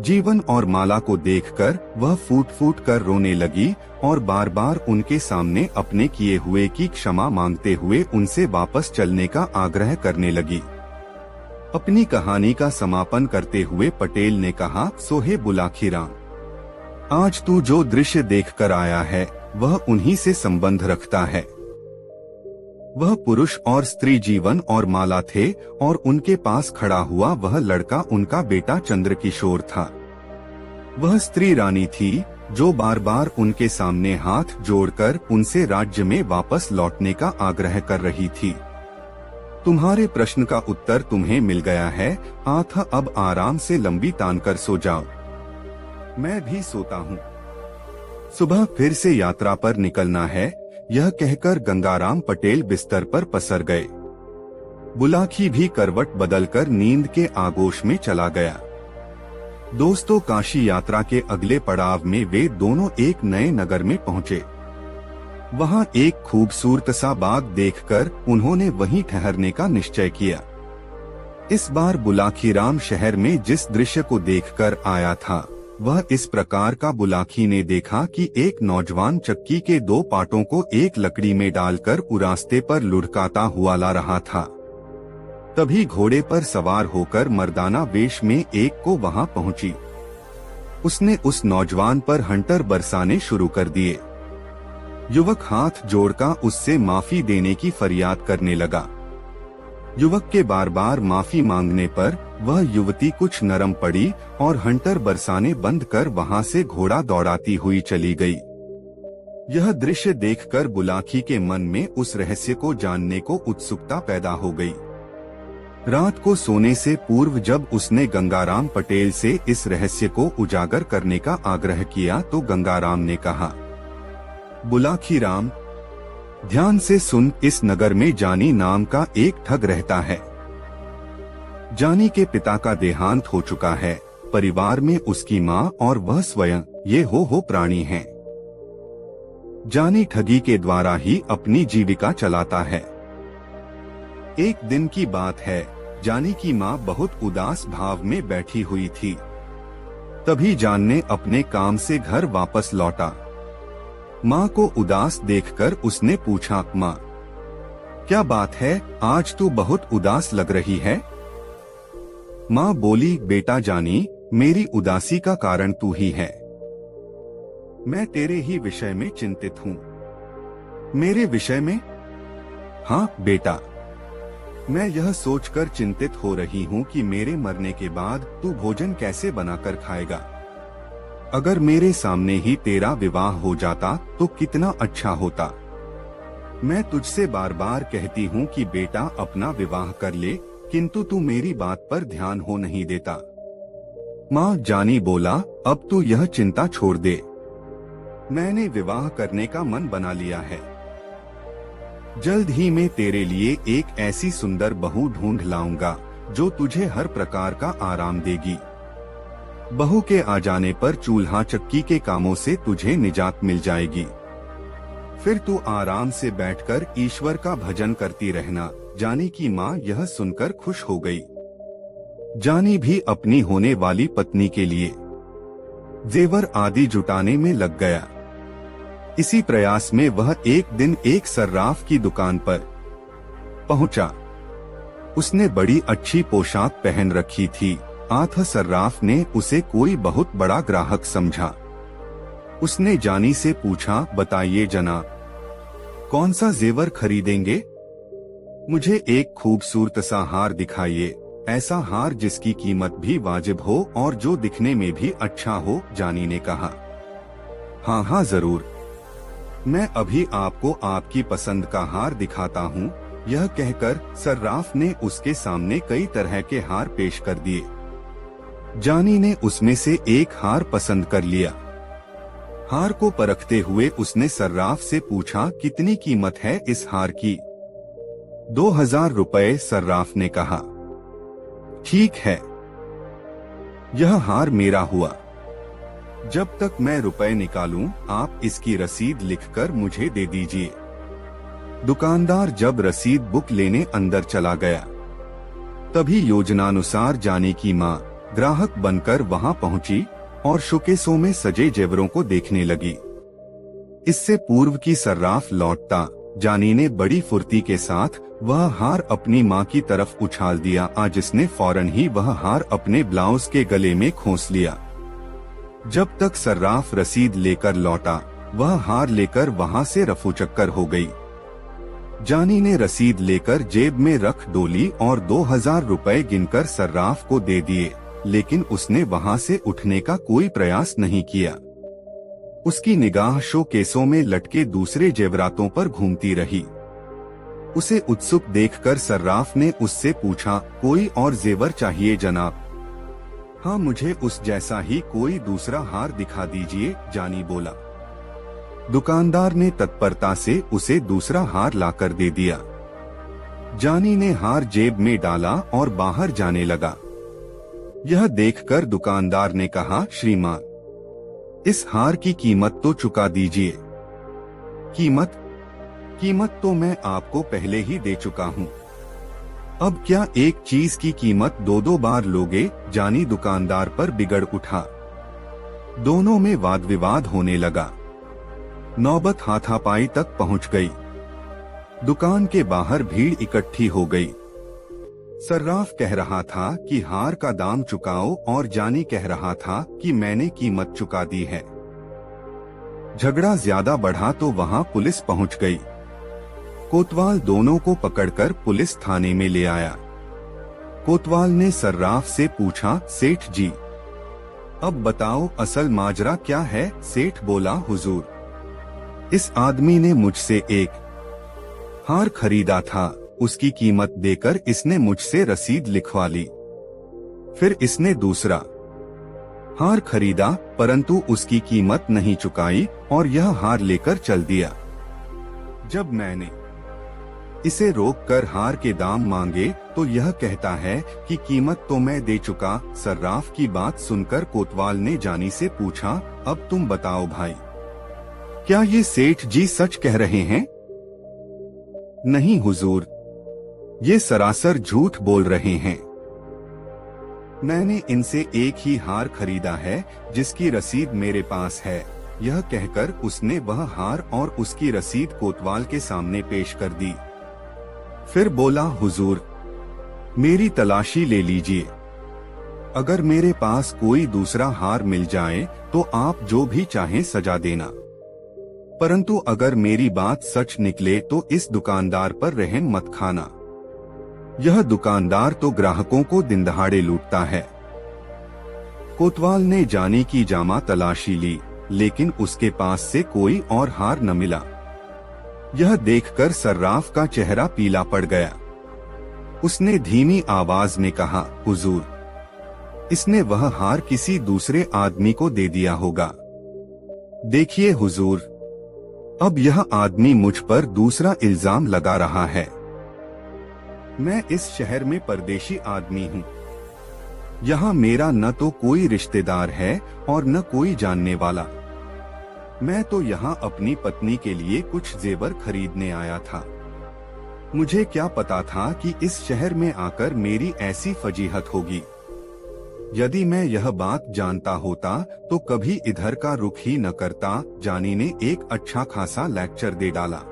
जीवन और माला को देखकर वह फूट फूट कर रोने लगी और बार बार उनके सामने अपने किए हुए की क्षमा मांगते हुए उनसे वापस चलने का आग्रह करने लगी। अपनी कहानी का समापन करते हुए पटेल ने कहा, सोहे बुलाखी राम, आज तू जो दृश्य देखकर आया है वह उन्हीं से संबंध रखता है। वह पुरुष और स्त्री जीवन और माला थे और उनके पास खड़ा हुआ वह लड़का उनका बेटा चंद्रकिशोर था। वह स्त्री रानी थी जो बार बार उनके सामने हाथ जोड़कर उनसे राज्य में वापस लौटने का आग्रह कर रही थी। तुम्हारे प्रश्न का उत्तर तुम्हें मिल गया है। आंख अब आराम से लंबी तान कर सो जाओ। मैं भी सोता हूँ। सुबह फिर से यात्रा पर निकलना है। यह कहकर गंगाराम पटेल बिस्तर पर पसर गए। बुलाखी भी करवट बदलकर नींद के आगोश में चला गया। दोस्तों, काशी यात्रा के अगले पड़ाव में वे दोनों एक नए नगर में पहुंचे। वहां एक खूबसूरत सा बाग देखकर उन्होंने वहीं ठहरने का निश्चय किया। इस बार बुलाखी राम शहर में जिस दृश्य को देखकर आया था वह इस प्रकार का बुलाखी ने देखा कि एक नौजवान चक्की के दो पाटों को एक लकड़ी में डालकर रास्ते पर लुढ़काता हुआ ला रहा था। तभी घोड़े पर सवार होकर मर्दाना वेश में एक को वहां पहुंची। उसने उस नौजवान पर हंटर बरसाने शुरू कर दिए। युवक हाथ जोड़कर उससे माफी देने की फरियाद करने लगा। युवक के बार बार माफी मांगने पर वह युवती कुछ नरम पड़ी और हंटर बरसाने बंद कर वहां से घोड़ा दौड़ाती हुई चली गई। यह दृश्य देखकर बुलाखी के मन में उस रहस्य को जानने को उत्सुकता पैदा हो गई। रात को सोने से पूर्व जब उसने गंगाराम पटेल से इस रहस्य को उजागर करने का आग्रह किया तो गंगाराम ने कहा, बुलाखी राम, ध्यान से सुन। इस नगर में जानी नाम का एक ठग रहता है। जानी के पिता का देहांत हो चुका है। परिवार में उसकी माँ और वह स्वयं ये हो प्राणी हैं। जानी ठगी के द्वारा ही अपनी जीविका चलाता है। एक दिन की बात है, जानी की माँ बहुत उदास भाव में बैठी हुई थी। तभी जान ने अपने काम से घर वापस लौटा। माँ को उदास देखकर उसने पूछा, माँ क्या बात है, आज तू बहुत उदास लग रही है। माँ बोली, बेटा जानी, मेरी उदासी का कारण तू ही है। मैं तेरे ही विषय में चिंतित हूँ। मेरे विषय में? हाँ बेटा, मैं यह सोचकर चिंतित हो रही हूँ कि मेरे मरने के बाद तू भोजन कैसे बनाकर खाएगा। अगर मेरे सामने ही तेरा विवाह हो जाता तो कितना अच्छा होता। मैं तुझसे बार बार कहती हूँ कि बेटा अपना विवाह कर ले, किंतु तू मेरी बात पर ध्यान हो नहीं देता। माँ जानी बोला, अब तू यह चिंता छोड़ दे। मैंने विवाह करने का मन बना लिया है। जल्द ही मैं तेरे लिए एक ऐसी सुंदर बहू ढूंढ लाऊंगा जो तुझे हर प्रकार का आराम देगी। बहू के आ जाने पर चूल्हा चक्की के कामों से तुझे निजात मिल जाएगी। फिर तू आराम से बैठकर ईश्वर का भजन करती रहना। जानी की माँ यह सुनकर खुश हो गई। जानी भी अपनी होने वाली पत्नी के लिए जेवर आदि जुटाने में लग गया। इसी प्रयास में वह एक दिन एक सर्राफ की दुकान पर पहुंचा। उसने बड़ी अच्छी पोशाक पहन रखी थी। आठ सर्राफ ने उसे कोई बहुत बड़ा ग्राहक समझा। उसने जानी से पूछा, बताइए जनाब, कौन सा जेवर खरीदेंगे? मुझे एक खूबसूरत सा हार दिखाइए, ऐसा हार जिसकी कीमत भी वाजिब हो और जो दिखने में भी अच्छा हो, जानी ने कहा। हाँ हाँ जरूर, मैं अभी आपको आपकी पसंद का हार दिखाता हूँ। यह कहकर सर्राफ ने उसके सामने कई तरह के हार पेश कर दिए। जानी ने उसमें से एक हार पसंद कर लिया। हार को परखते हुए उसने सर्राफ से पूछा, कितनी कीमत है इस हार की? 2000 रुपए, सर्राफ ने कहा। ठीक है, यह हार मेरा हुआ। जब तक मैं रुपए निकालूं, आप इसकी रसीद लिखकर मुझे दे दीजिए। दुकानदार जब रसीद बुक लेने अंदर चला गया, तभी योजनानुसार जानी की माँ ग्राहक बनकर वहां पहुंची और शोकेसों में सजे जेवरों को देखने लगी। इससे पूर्व की सर्राफ लौटता जानी ने बड़ी फुर्ती के साथ वह हार अपनी माँ की तरफ उछाल दिया, जिसने फौरन ही वह हार अपने ब्लाउज के गले में खोस लिया। जब तक सर्राफ रसीद लेकर लौटा, वह हार लेकर वहां से रफूचक्कर हो गई। जानी ने रसीद लेकर जेब में रख डोली और 2000 रुपए गिनकर सर्राफ को दे दिए, लेकिन उसने वहां से उठने का कोई प्रयास नहीं किया। उसकी निगाह शोकेसों में लटके दूसरे जेवरातों पर घूमती रही। उसे उत्सुक देखकर सर्राफ ने उससे पूछा, कोई और जेवर चाहिए जनाब? हाँ, मुझे उस जैसा ही कोई दूसरा हार दिखा दीजिए, जानी बोला। दुकानदार ने तत्परता से उसे दूसरा हार लाकर दे दिया। जानी ने हार जेब में डाला और बाहर जाने लगा। यह देखकर दुकानदार ने कहा, श्रीमान, इस हार की कीमत तो चुका दीजिए। कीमत तो मैं आपको पहले ही दे चुका हूँ। अब क्या एक चीज की कीमत दो बार लोगे? जानी दुकानदार पर बिगड़ उठा। दोनों में वाद विवाद होने लगा। नौबत हाथापाई तक पहुँच गई। दुकान के बाहर भीड़ इकट्ठी हो गई। सर्राफ कह रहा था कि हार का दाम चुकाओ और जानी कह रहा था कि मैंने कीमत चुका दी है। झगड़ा ज्यादा बढ़ा तो वहां पुलिस पहुंच गई। कोतवाल दोनों को पकड़कर पुलिस थाने में ले आया। कोतवाल ने सर्राफ से पूछा, सेठ जी, अब बताओ असल माजरा क्या है? सेठ बोला, हुजूर, इस आदमी ने मुझसे एक हार खरीदा था, उसकी कीमत देकर इसने मुझसे रसीद लिखवा ली। फिर इसने दूसरा हार खरीदा, परंतु उसकी कीमत नहीं चुकाई और यह हार लेकर चल दिया। जब मैंने इसे रोककर हार के दाम मांगे तो यह कहता है कि कीमत तो मैं दे चुका। सर्राफ की बात सुनकर कोतवाल ने जानी से पूछा, अब तुम बताओ भाई, क्या ये सेठ जी सच कह रहे हैं? नहीं हुजूर, ये सरासर झूठ बोल रहे हैं। मैंने इनसे एक ही हार खरीदा है जिसकी रसीद मेरे पास है। यह कहकर उसने वह हार और उसकी रसीद कोतवाल के सामने पेश कर दी। फिर बोला, हुजूर, मेरी तलाशी ले लीजिए। अगर मेरे पास कोई दूसरा हार मिल जाए तो आप जो भी चाहें सजा देना, परंतु अगर मेरी बात सच निकले तो इस दुकानदार पर रहम मत खाना। यह दुकानदार तो ग्राहकों को दिन दहाड़े लूटता है। कोतवाल ने जानी की जामा तलाशी ली, लेकिन उसके पास से कोई और हार न मिला। यह देखकर सर्राफ का चेहरा पीला पड़ गया। उसने धीमी आवाज में कहा, हुजूर, इसने वह हार किसी दूसरे आदमी को दे दिया होगा। देखिए हुजूर, अब यह आदमी मुझ पर दूसरा इल्जाम लगा रहा है। मैं इस शहर में परदेशी आदमी हूँ। यहाँ मेरा न तो कोई रिश्तेदार है और न कोई जानने वाला। मैं तो यहाँ अपनी पत्नी के लिए कुछ जेवर खरीदने आया था। मुझे क्या पता था कि इस शहर में आकर मेरी ऐसी फजीहत होगी। यदि मैं यह बात जानता होता तो कभी इधर का रुख ही न करता। जानी ने एक अच्छा खासा लेक्चर दे डाला।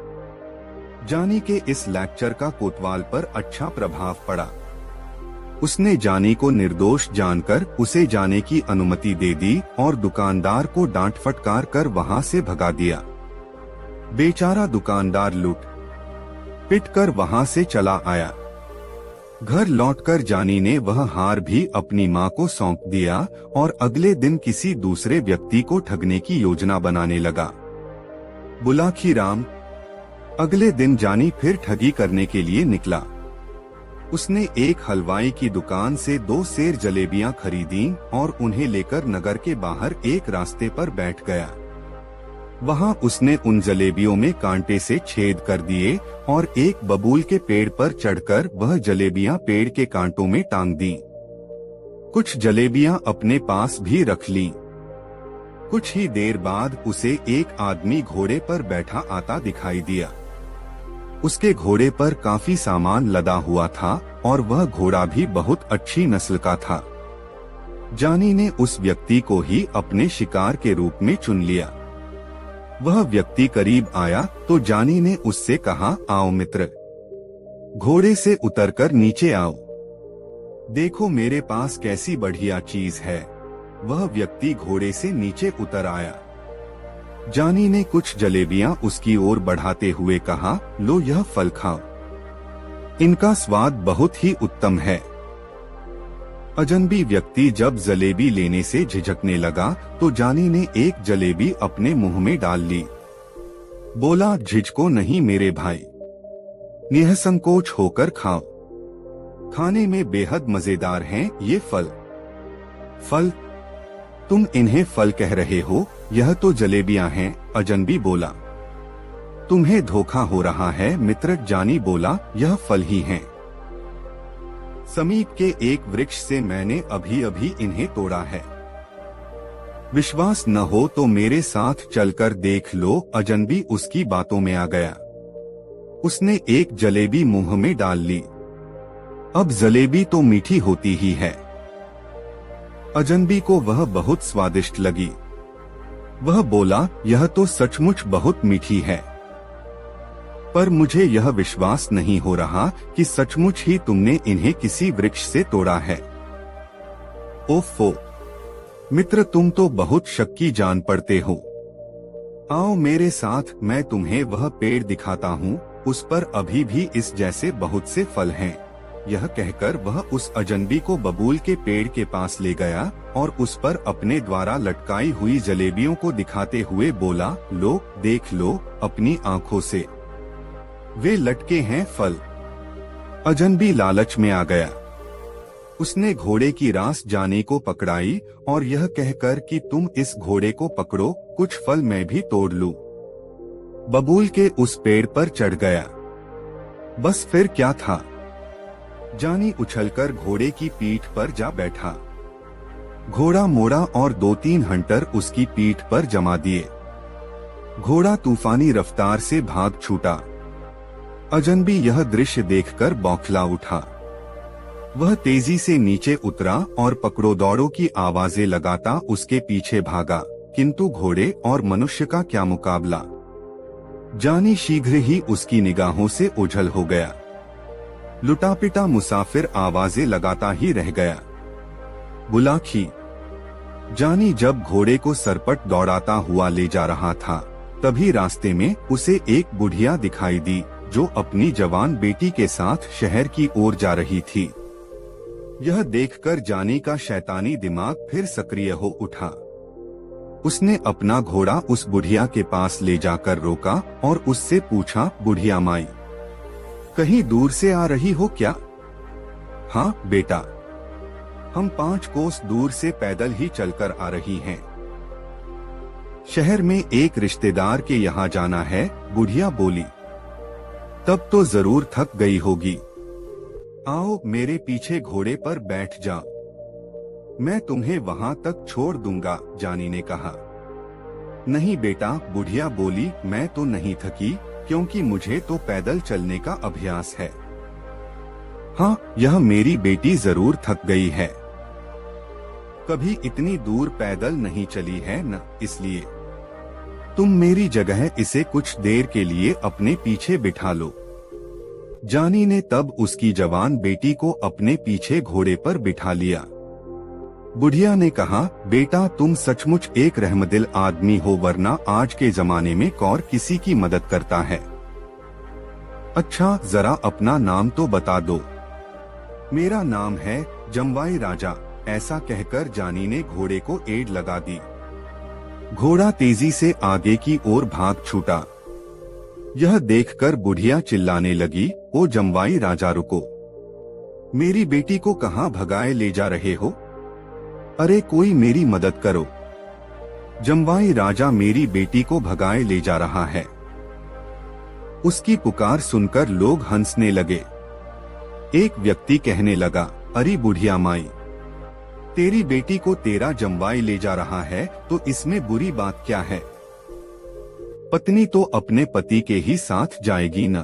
जानी के इस लेक्चर का कोतवाल पर अच्छा प्रभाव पड़ा। उसने जानी को निर्दोष जानकर उसे जाने की अनुमति दे दी और दुकानदार को डांट फटकार कर वहां से भगा दिया। बेचारा दुकानदार लूट पिट कर वहां से चला आया। घर लौटकर जानी ने वह हार भी अपनी मां को सौंप दिया और अगले दिन किसी दूसरे व्यक्ति को ठगने की योजना बनाने लगा। बुलाखी राम। अगले दिन जानी फिर ठगी करने के लिए निकला। उसने एक हलवाई की दुकान से 2 सेर जलेबियां खरीदी और उन्हें लेकर नगर के बाहर एक रास्ते पर बैठ गया। वहां उसने उन जलेबियों में कांटे से छेद कर दिए और एक बबूल के पेड़ पर चढ़कर वह जलेबियां पेड़ के कांटों में टांग दी। कुछ जलेबियां अपने पास भी रख लीं। कुछ ही देर बाद उसे एक आदमी घोड़े पर बैठा आता दिखाई दिया। उसके घोड़े पर काफी सामान लदा हुआ था और वह घोड़ा भी बहुत अच्छी नस्ल का था। जानी ने उस व्यक्ति को ही अपने शिकार के रूप में चुन लिया। वह व्यक्ति करीब आया तो जानी ने उससे कहा, आओ मित्र, घोड़े से उतरकर नीचे आओ, देखो मेरे पास कैसी बढ़िया चीज है। वह व्यक्ति घोड़े से नीचे उतर आया। जानी ने कुछ जलेबियां उसकी ओर बढ़ाते हुए कहा, लो यह फल खाओ, इनका स्वाद बहुत ही उत्तम है। अजनबी व्यक्ति जब जलेबी लेने से झिझकने लगा तो जानी ने एक जलेबी अपने मुंह में डाल ली। बोला, झिझको नहीं मेरे भाई, निःसंकोच होकर खाओ, खाने में बेहद मजेदार हैं ये फल। फल? तुम इन्हें फल कह रहे हो, यह तो जलेबियां हैं। अजनबी बोला। तुम्हें धोखा हो रहा है मित्र। जानी बोला, यह फल ही हैं। समीप के एक वृक्ष से मैंने अभी अभी इन्हें तोड़ा है। विश्वास न हो तो मेरे साथ चलकर देख लो। अजनबी उसकी बातों में आ गया। उसने एक जलेबी मुंह में डाल ली। अब जलेबी तो मीठी होती ही है। अजनबी को वह बहुत स्वादिष्ट लगी। वह बोला, यह तो सचमुच बहुत मीठी है, पर मुझे यह विश्वास नहीं हो रहा कि सचमुच ही तुमने इन्हें किसी वृक्ष से तोड़ा है। ओफो मित्र, तुम तो बहुत शक्की जान पड़ते हो। आओ मेरे साथ, मैं तुम्हें वह पेड़ दिखाता हूँ, उस पर अभी भी इस जैसे बहुत से फल हैं। यह कहकर वह उस अजनबी को बबूल के पेड़ के पास ले गया और उस पर अपने द्वारा लटकाई हुई जलेबियों को दिखाते हुए बोला, लो देख लो अपनी आंखों से, वे लटके हैं फल। अजनबी लालच में आ गया। उसने घोड़े की रास जानी को पकड़ाई और यह कहकर कि तुम इस घोड़े को पकड़ो, कुछ फल मैं भी तोड़ लूं। बबूल के उस पेड़ पर चढ़ गया। बस फिर क्या था, जानी उछलकर घोड़े की पीठ पर जा बैठा। घोड़ा मोड़ा और 2-3 हंटर उसकी पीठ पर जमा दिए। घोड़ा तूफानी रफ्तार से भाग छूटा। अजनबी यह दृश्य देखकर बौखला उठा। वह तेजी से नीचे उतरा और पकड़ो दौड़ो की आवाजें लगाता उसके पीछे भागा, किंतु घोड़े और मनुष्य का क्या मुकाबला। जानी शीघ्र ही उसकी निगाहों से ओझल हो गया। लुटापिटा मुसाफिर आवाजें लगाता ही रह गया। बुलाखी। जानी जब घोड़े को सरपट दौड़ाता हुआ ले जा रहा था, तभी रास्ते में उसे एक बुढ़िया दिखाई दी जो अपनी जवान बेटी के साथ शहर की ओर जा रही थी। यह देखकर जानी का शैतानी दिमाग फिर सक्रिय हो उठा। उसने अपना घोड़ा उस बुढ़िया के पास ले जाकर रोका और उससे पूछा, बुढ़िया माई, कहीं दूर से आ रही हो क्या? हाँ बेटा, हम 5 कोस दूर से पैदल ही चलकर आ रही हैं। शहर में एक रिश्तेदार के यहाँ जाना है, बुढ़िया बोली। तब तो जरूर थक गई होगी। आओ मेरे पीछे घोड़े पर बैठ जाओ, मैं तुम्हें वहां तक छोड़ दूंगा, जानी ने कहा। नहीं बेटा, बुढ़िया बोली, मैं तो नहीं थकी, क्योंकि मुझे तो पैदल चलने का अभ्यास है। हाँ, यह मेरी बेटी जरूर थक गई है, कभी इतनी दूर पैदल नहीं चली है न, इसलिए। तुम मेरी जगह इसे कुछ देर के लिए अपने पीछे बिठा लो। जानी ने तब उसकी जवान बेटी को अपने पीछे घोड़े पर बिठा लिया। बुढ़िया ने कहा, बेटा तुम सचमुच एक रहमदिल आदमी हो, वरना आज के जमाने में कौन किसी की मदद करता है। अच्छा जरा अपना नाम तो बता दो। मेरा नाम है जमवाई राजा। ऐसा कहकर जानी ने घोड़े को एड़ लगा दी। घोड़ा तेजी से आगे की ओर भाग छूटा। यह देखकर बुढ़िया चिल्लाने लगी, ओ जमवाई राजा रुको, मेरी बेटी को कहां भगाए ले जा रहे हो? अरे कोई मेरी मदद करो। जमवाई राजा मेरी बेटी को भगाए ले जा रहा है। उसकी पुकार सुनकर लोग हंसने लगे। एक व्यक्ति कहने लगा, अरे बुढ़िया माई, तेरी बेटी को तेरा जमवाई ले जा रहा है तो इसमें बुरी बात क्या है? पत्नी तो अपने पति के ही साथ जाएगी न,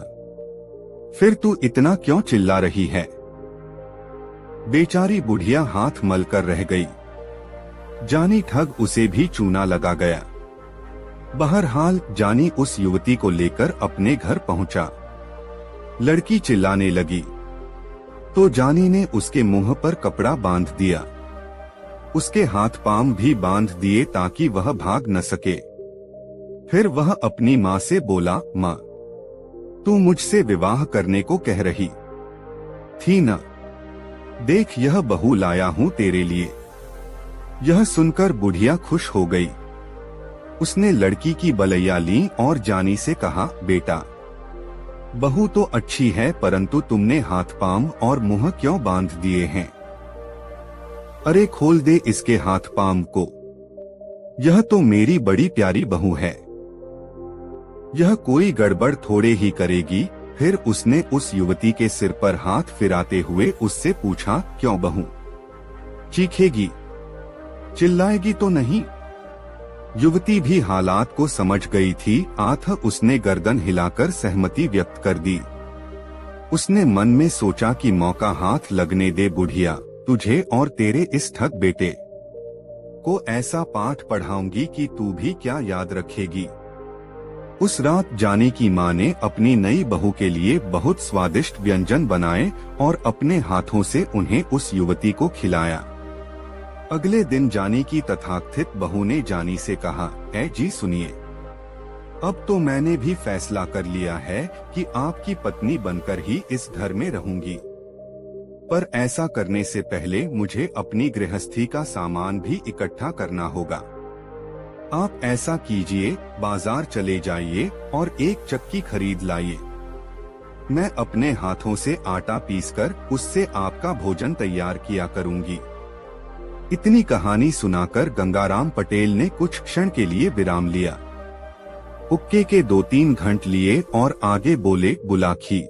फिर तू इतना क्यों चिल्ला रही है? बेचारी बुढ़िया हाथ मल कर रह गई। जानी ठग उसे भी चूना लगा गया। बहरहाल जानी उस युवती को लेकर अपने घर पहुंचा। लड़की चिल्लाने लगी तो जानी ने उसके मुंह पर कपड़ा बांध दिया। उसके हाथ पांव भी बांध दिए ताकि वह भाग न सके। फिर वह अपनी माँ से बोला, माँ तू मुझसे विवाह करने को कह रही थी न, देख यह बहू लाया हूँ तेरे लिए। यह सुनकर बुढ़िया खुश हो गई। उसने लड़की की बलैया ली और जानी से कहा, बेटा बहू तो अच्छी है परंतु तुमने हाथ पांव और मुंह क्यों बांध दिए हैं? अरे खोल दे इसके हाथ पांव को, यह तो मेरी बड़ी प्यारी बहू है, यह कोई गड़बड़ थोड़े ही करेगी। फिर उसने उस युवती के सिर पर हाथ फिराते हुए उससे पूछा, क्यों बहू, चीखेगी, चिल्लाएगी तो नहीं? युवती भी हालात को समझ गई थी। उसने गर्दन हिलाकर सहमति व्यक्त कर दी। उसने मन में सोचा कि मौका हाथ लगने दे बुढ़िया, तुझे और तेरे इस ठग बेटे को ऐसा पाठ पढ़ाऊंगी कि तू भी क्या याद रखेगी। उस रात जानी की माँ ने अपनी नई बहू के लिए बहुत स्वादिष्ट व्यंजन बनाए और अपने हाथों से उन्हें उस युवती को खिलाया। अगले दिन जानी की तथाकथित बहू ने जानी से कहा, ऐ जी सुनिए, अब तो मैंने भी फैसला कर लिया है कि आपकी पत्नी बनकर ही इस घर में रहूंगी, पर ऐसा करने से पहले मुझे अपनी गृहस्थी का सामान भी इकट्ठा करना होगा। आप ऐसा कीजिए, बाजार चले जाइए और एक चक्की खरीद लाइए। मैं अपने हाथों से आटा पीसकर उससे आपका भोजन तैयार किया करूंगी। इतनी कहानी सुनाकर गंगाराम पटेल ने कुछ क्षण के लिए विराम लिया। हुक्के के 2-3 घंट लिए और आगे बोले, बुलाखी,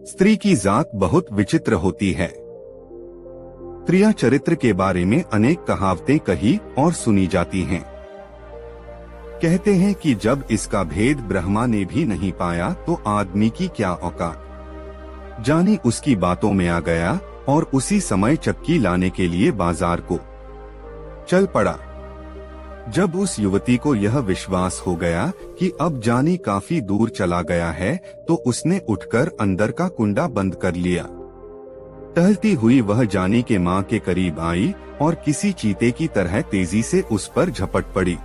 स्त्री की जात बहुत विचित्र होती है। स्त्रियां चरित्र के बारे में अनेक कहावतें कही और सुनी जाती हैं। कहते हैं कि जब इसका भेद ब्रह्मा ने भी नहीं पाया तो आदमी की क्या औकात। जानी उसकी बातों में आ गया और उसी समय चक्की लाने के लिए बाजार को चल पड़ा। जब उस युवती को यह विश्वास हो गया कि अब जानी काफी दूर चला गया है तो उसने उठकर अंदर का कुंडा बंद कर लिया। टहलती हुई वह जानी के माँ के करीब आई और किसी चीते की तरह तेजी से उस पर झपट पड़ी।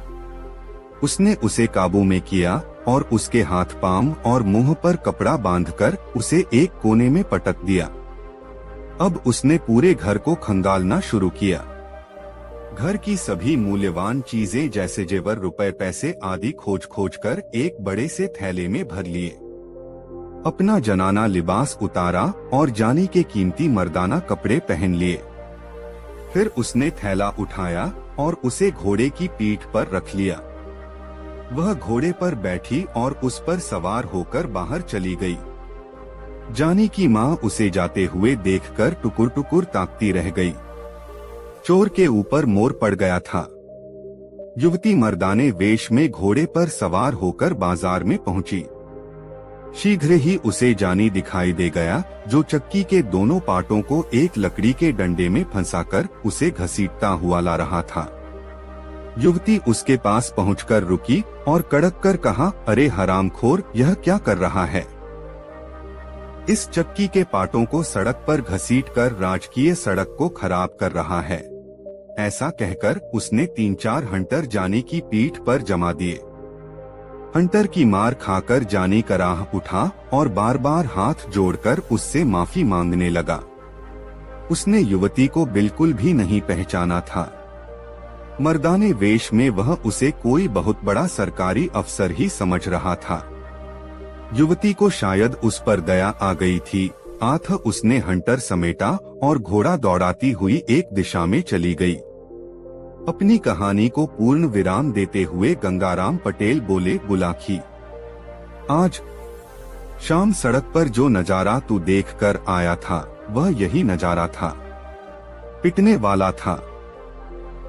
उसने उसे काबू में किया और उसके हाथ पांव और मुंह पर कपड़ा बांधकर उसे एक कोने में पटक दिया। अब उसने पूरे घर को खंगालना शुरू किया। घर की सभी मूल्यवान चीजें जैसे जेवर, रुपए, पैसे आदि खोज कर एक बड़े से थैले में भर लिए। अपना जनाना लिबास उतारा और जानी के कीमती मर्दाना कपड़े पहन लिए। फिर उसने थैला उठाया और उसे घोड़े की पीठ पर रख लिया। वह घोड़े पर बैठी और उस पर सवार होकर बाहर चली गई। जानी की माँ उसे जाते हुए देखकर टुकुर टुकुर ताकती रह गई। चोर के ऊपर मोर पड़ गया था। युवती मर्दाने वेश में घोड़े पर सवार होकर बाजार में पहुंची। शीघ्र ही उसे जानी दिखाई दे गया, जो चक्की के दोनों पाटों को एक लकड़ी के डंडे में फंसाकर उसे घसीटता हुआ ला रहा था। युवती उसके पास पहुंचकर रुकी और कड़क कर कहा, अरे हरामखोर, यह क्या कर रहा है? इस चक्की के पाटों को सड़क पर घसीटकर राजकीय सड़क को खराब कर रहा है। ऐसा कहकर उसने 3-4 हंटर जानी की पीठ पर जमा दिए। हंटर की मार खाकर जानी कराह उठा और बार बार हाथ जोड़कर उससे माफी मांगने लगा। उसने युवती को बिल्कुल भी नहीं पहचाना था। मर्दाने वेश में वह उसे कोई बहुत बड़ा सरकारी अफसर ही समझ रहा था। युवती को शायद उस पर दया आ गई थी। आथ उसने हंटर समेटा और घोड़ा दौड़ाती हुई एक दिशा में चली गई। अपनी कहानी को पूर्ण विराम देते हुए गंगाराम पटेल बोले, बुलाखी, आज शाम सड़क पर जो नजारा तू देखकर आया था वह यही नजारा था। पिटने वाला था।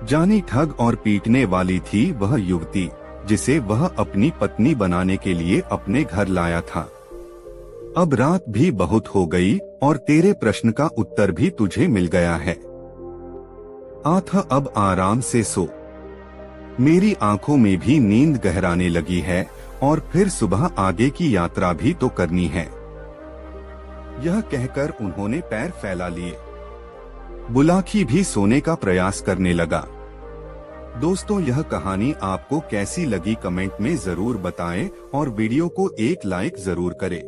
जानी ठग और पीटने वाली थी वह युवती जिसे वह अपनी पत्नी बनाने के लिए अपने घर लाया था। अब रात भी बहुत हो गई और तेरे प्रश्न का उत्तर भी तुझे मिल गया है। आथ अब आराम से सो। मेरी आंखों में भी नींद गहराने लगी है और फिर सुबह आगे की यात्रा भी तो करनी है। यह कहकर उन्होंने पैर फैला लिए। बुलाखी भी सोने का प्रयास करने लगा। दोस्तों, यह कहानी आपको कैसी लगी कमेंट में जरूर बताएं और वीडियो को एक लाइक जरूर करें।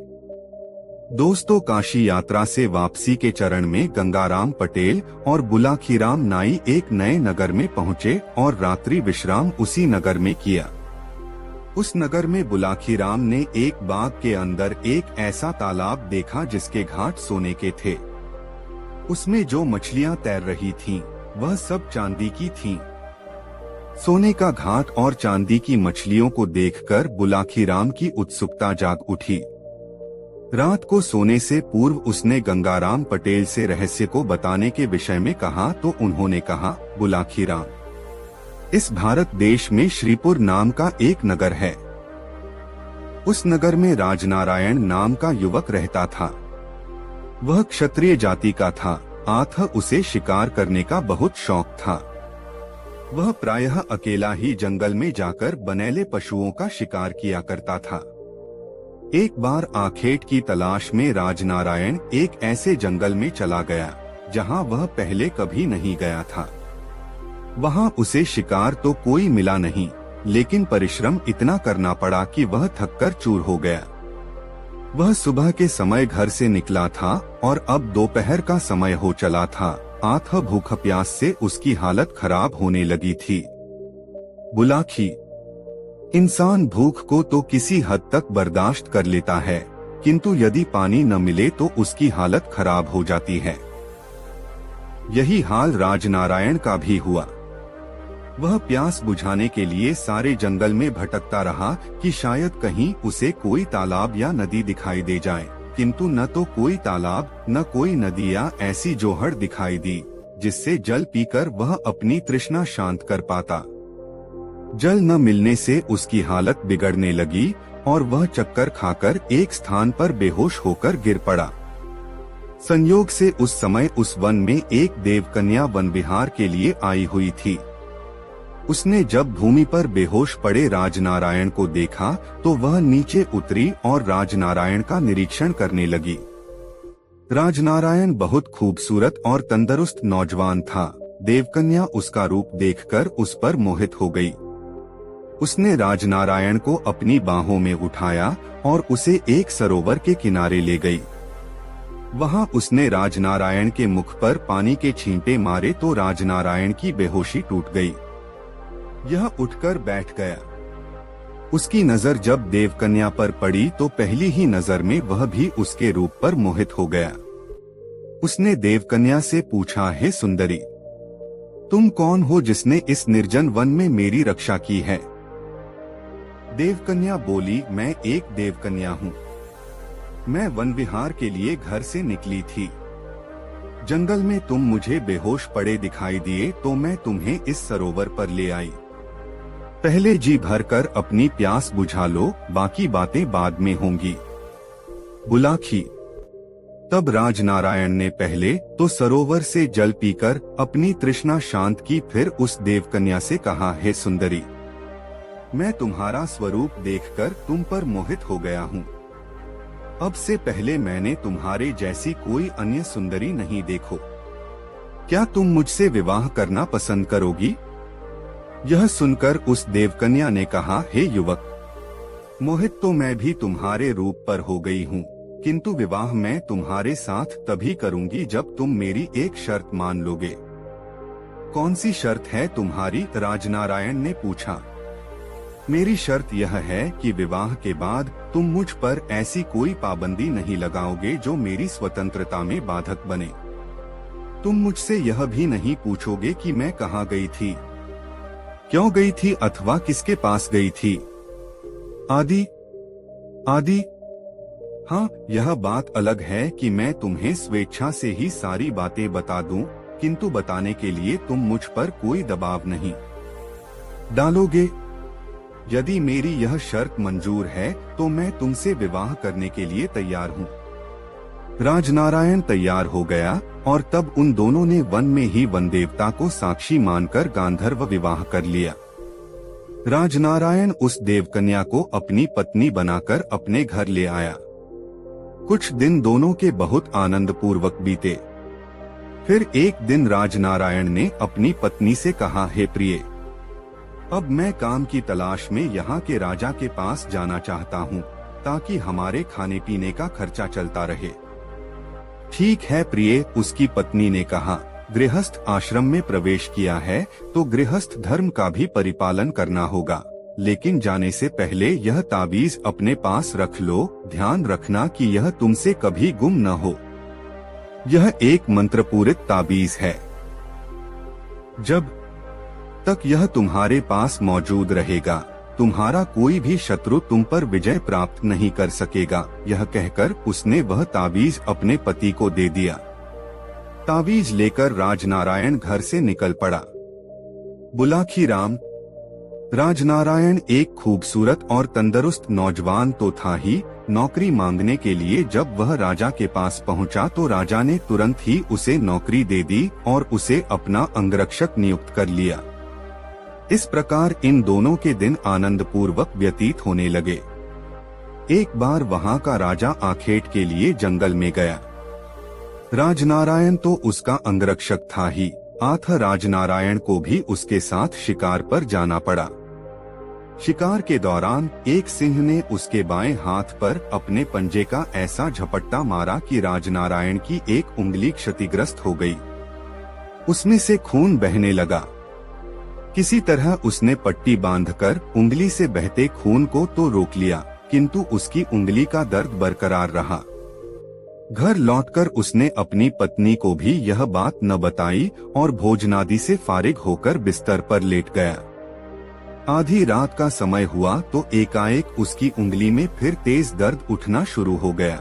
दोस्तों, काशी यात्रा से वापसी के चरण में गंगाराम पटेल और बुलाखीराम नाई एक नए नगर में पहुंचे और रात्रि विश्राम उसी नगर में किया। उस नगर में बुलाखीराम ने एक बाग के अंदर एक ऐसा तालाब देखा जिसके घाट सोने के थे। उसमें जो मछलियां तैर रही थीं, वह सब चांदी की थीं। सोने का घाट और चांदी की मछलियों को देखकर बुलाखीराम की उत्सुकता जाग उठी। रात को सोने से पूर्व उसने गंगाराम पटेल से रहस्य को बताने के विषय में कहा तो उन्होंने कहा, बुलाखीराम, इस भारत देश में श्रीपुर नाम का एक नगर है। उस नगर में राजनारायण नाम का युवक रहता था। वह क्षत्रिय जाति का था। आथ उसे शिकार करने का बहुत शौक था। वह प्रायः अकेला ही जंगल में जाकर बनेले पशुओं का शिकार किया करता था। एक बार आखेट की तलाश में राजनारायण एक ऐसे जंगल में चला गया जहां वह पहले कभी नहीं गया था। वहां उसे शिकार तो कोई मिला नहीं, लेकिन परिश्रम इतना करना पड़ा कि वह थककर चूर हो गया। वह सुबह के समय घर से निकला था और अब दोपहर का समय हो चला था। आथ भूख प्यास से उसकी हालत खराब होने लगी थी। बुलाखी, इंसान भूख को तो किसी हद तक बर्दाश्त कर लेता है, किंतु यदि पानी न मिले तो उसकी हालत खराब हो जाती है। यही हाल राजनारायण का भी हुआ। वह प्यास बुझाने के लिए सारे जंगल में भटकता रहा कि शायद कहीं उसे कोई तालाब या नदी दिखाई दे जाए, किंतु न तो कोई तालाब न कोई नदी या ऐसी जोहड़ दिखाई दी जिससे जल पीकर वह अपनी तृष्णा शांत कर पाता। जल न मिलने से उसकी हालत बिगड़ने लगी और वह चक्कर खाकर एक स्थान पर बेहोश होकर गिर पड़ा। संयोग से उस समय उस वन में एक देवकन्या वन विहार के लिए आई हुई थी। उसने जब भूमि पर बेहोश पड़े राजनारायण को देखा तो वह नीचे उतरी और राजनारायण का निरीक्षण करने लगी। राजनारायण बहुत खूबसूरत और तंदुरुस्त नौजवान था। देवकन्या उसका रूप देखकर उस पर मोहित हो गई। उसने राजनारायण को अपनी बाहों में उठाया और उसे एक सरोवर के किनारे ले गई। वहां उसने राजनारायण के मुख पर पानी के छींटे मारे तो राजनारायण की बेहोशी टूट गई। यह उठकर बैठ गया। उसकी नजर जब देवकन्या पर पड़ी तो पहली ही नजर में वह भी उसके रूप पर मोहित हो गया। उसने देवकन्या से पूछा, हे सुंदरी, तुम कौन हो जिसने इस निर्जन वन में मेरी रक्षा की है? देवकन्या बोली, मैं एक देवकन्या हूँ। मैं वन विहार के लिए घर से निकली थी। जंगल में तुम मुझे बेहोश पड़े दिखाई दिए तो मैं तुम्हें इस सरोवर पर ले आई। पहले जी भरकर अपनी प्यास बुझा लो, बाकी बातें बाद में होंगी। बुलाखी, तब राजनारायण ने पहले तो सरोवर से जल पीकर अपनी तृष्णा शांत की, फिर उस देवकन्या से कहा, हे सुंदरी, मैं तुम्हारा स्वरूप देखकर तुम पर मोहित हो गया हूँ। अब से पहले मैंने तुम्हारे जैसी कोई अन्य सुंदरी नहीं देखो। क्या तुम मुझसे विवाह करना पसंद करोगी? यह सुनकर उस देवकन्या ने कहा, हे युवक, मोहित तो मैं भी तुम्हारे रूप पर हो गई हूँ, किंतु विवाह मैं तुम्हारे साथ तभी करूंगी जब तुम मेरी एक शर्त मान लोगे। कौन सी शर्त है तुम्हारी? राजनारायण ने पूछा। मेरी शर्त यह है कि विवाह के बाद तुम मुझ पर ऐसी कोई पाबंदी नहीं लगाओगे जो मेरी स्वतंत्रता में बाधक बने। तुम मुझसे यह भी नहीं पूछोगे कि मैं कहाँ गई थी, क्यों गई थी अथवा किसके पास गई थी, आदि आदि। हाँ, यह बात अलग है कि मैं तुम्हें स्वेच्छा से ही सारी बातें बता दूं, किंतु बताने के लिए तुम मुझ पर कोई दबाव नहीं डालोगे। यदि मेरी यह शर्त मंजूर है तो मैं तुमसे विवाह करने के लिए तैयार हूँ। राजनारायण तैयार हो गया और तब उन दोनों ने वन में ही वन देवता को साक्षी मानकर गांधर्व विवाह कर लिया। राजनारायण उस देवकन्या को अपनी पत्नी बनाकर अपने घर ले आया। कुछ दिन दोनों के बहुत आनंद पूर्वक बीते। फिर एक दिन राजनारायण ने अपनी पत्नी से कहा, हे प्रिय, अब मैं काम की तलाश में यहाँ के राजा के पास जाना चाहता हूँ, ताकि हमारे खाने पीने का खर्चा चलता रहे। ठीक है प्रिय, उसकी पत्नी ने कहा, गृहस्थ आश्रम में प्रवेश किया है तो गृहस्थ धर्म का भी परिपालन करना होगा, लेकिन जाने से पहले यह ताबीज अपने पास रख लो। ध्यान रखना कि यह तुमसे कभी गुम न हो। यह एक मंत्रपूरित ताबीज है। जब तक यह तुम्हारे पास मौजूद रहेगा, तुम्हारा कोई भी शत्रु तुम पर विजय प्राप्त नहीं कर सकेगा। यह कहकर उसने वह ताबीज अपने पति को दे दिया। ताबीज लेकर राजनारायण घर से निकल पड़ा। बुलाखी राम। राजनारायण एक खूबसूरत और तंदुरुस्त नौजवान तो था ही, नौकरी मांगने के लिए जब वह राजा के पास पहुंचा तो राजा ने तुरंत ही उसे नौकरी दे दी और उसे अपना अंगरक्षक नियुक्त कर लिया। इस प्रकार इन दोनों के दिन आनंद पूर्वक व्यतीत होने लगे। एक बार वहां का राजा आखेट के लिए जंगल में गया। राजनारायण तो उसका अंगरक्षक था ही, अतः राजनारायण को भी उसके साथ शिकार पर जाना पड़ा। शिकार के दौरान एक सिंह ने उसके बाएं हाथ पर अपने पंजे का ऐसा झपट्टा मारा कि राजनारायण की एक उंगली क्षतिग्रस्त हो गई। उसमें से खून बहने लगा। किसी तरह उसने पट्टी बांधकर उंगली से बहते खून को तो रोक लिया, किंतु उसकी उंगली का दर्द बरकरार रहा। घर लौटकर उसने अपनी पत्नी को भी यह बात न बताई और भोजनादि से फारिग होकर बिस्तर पर लेट गया। आधी रात का समय हुआ तो एकाएक उसकी उंगली में फिर तेज दर्द उठना शुरू हो गया।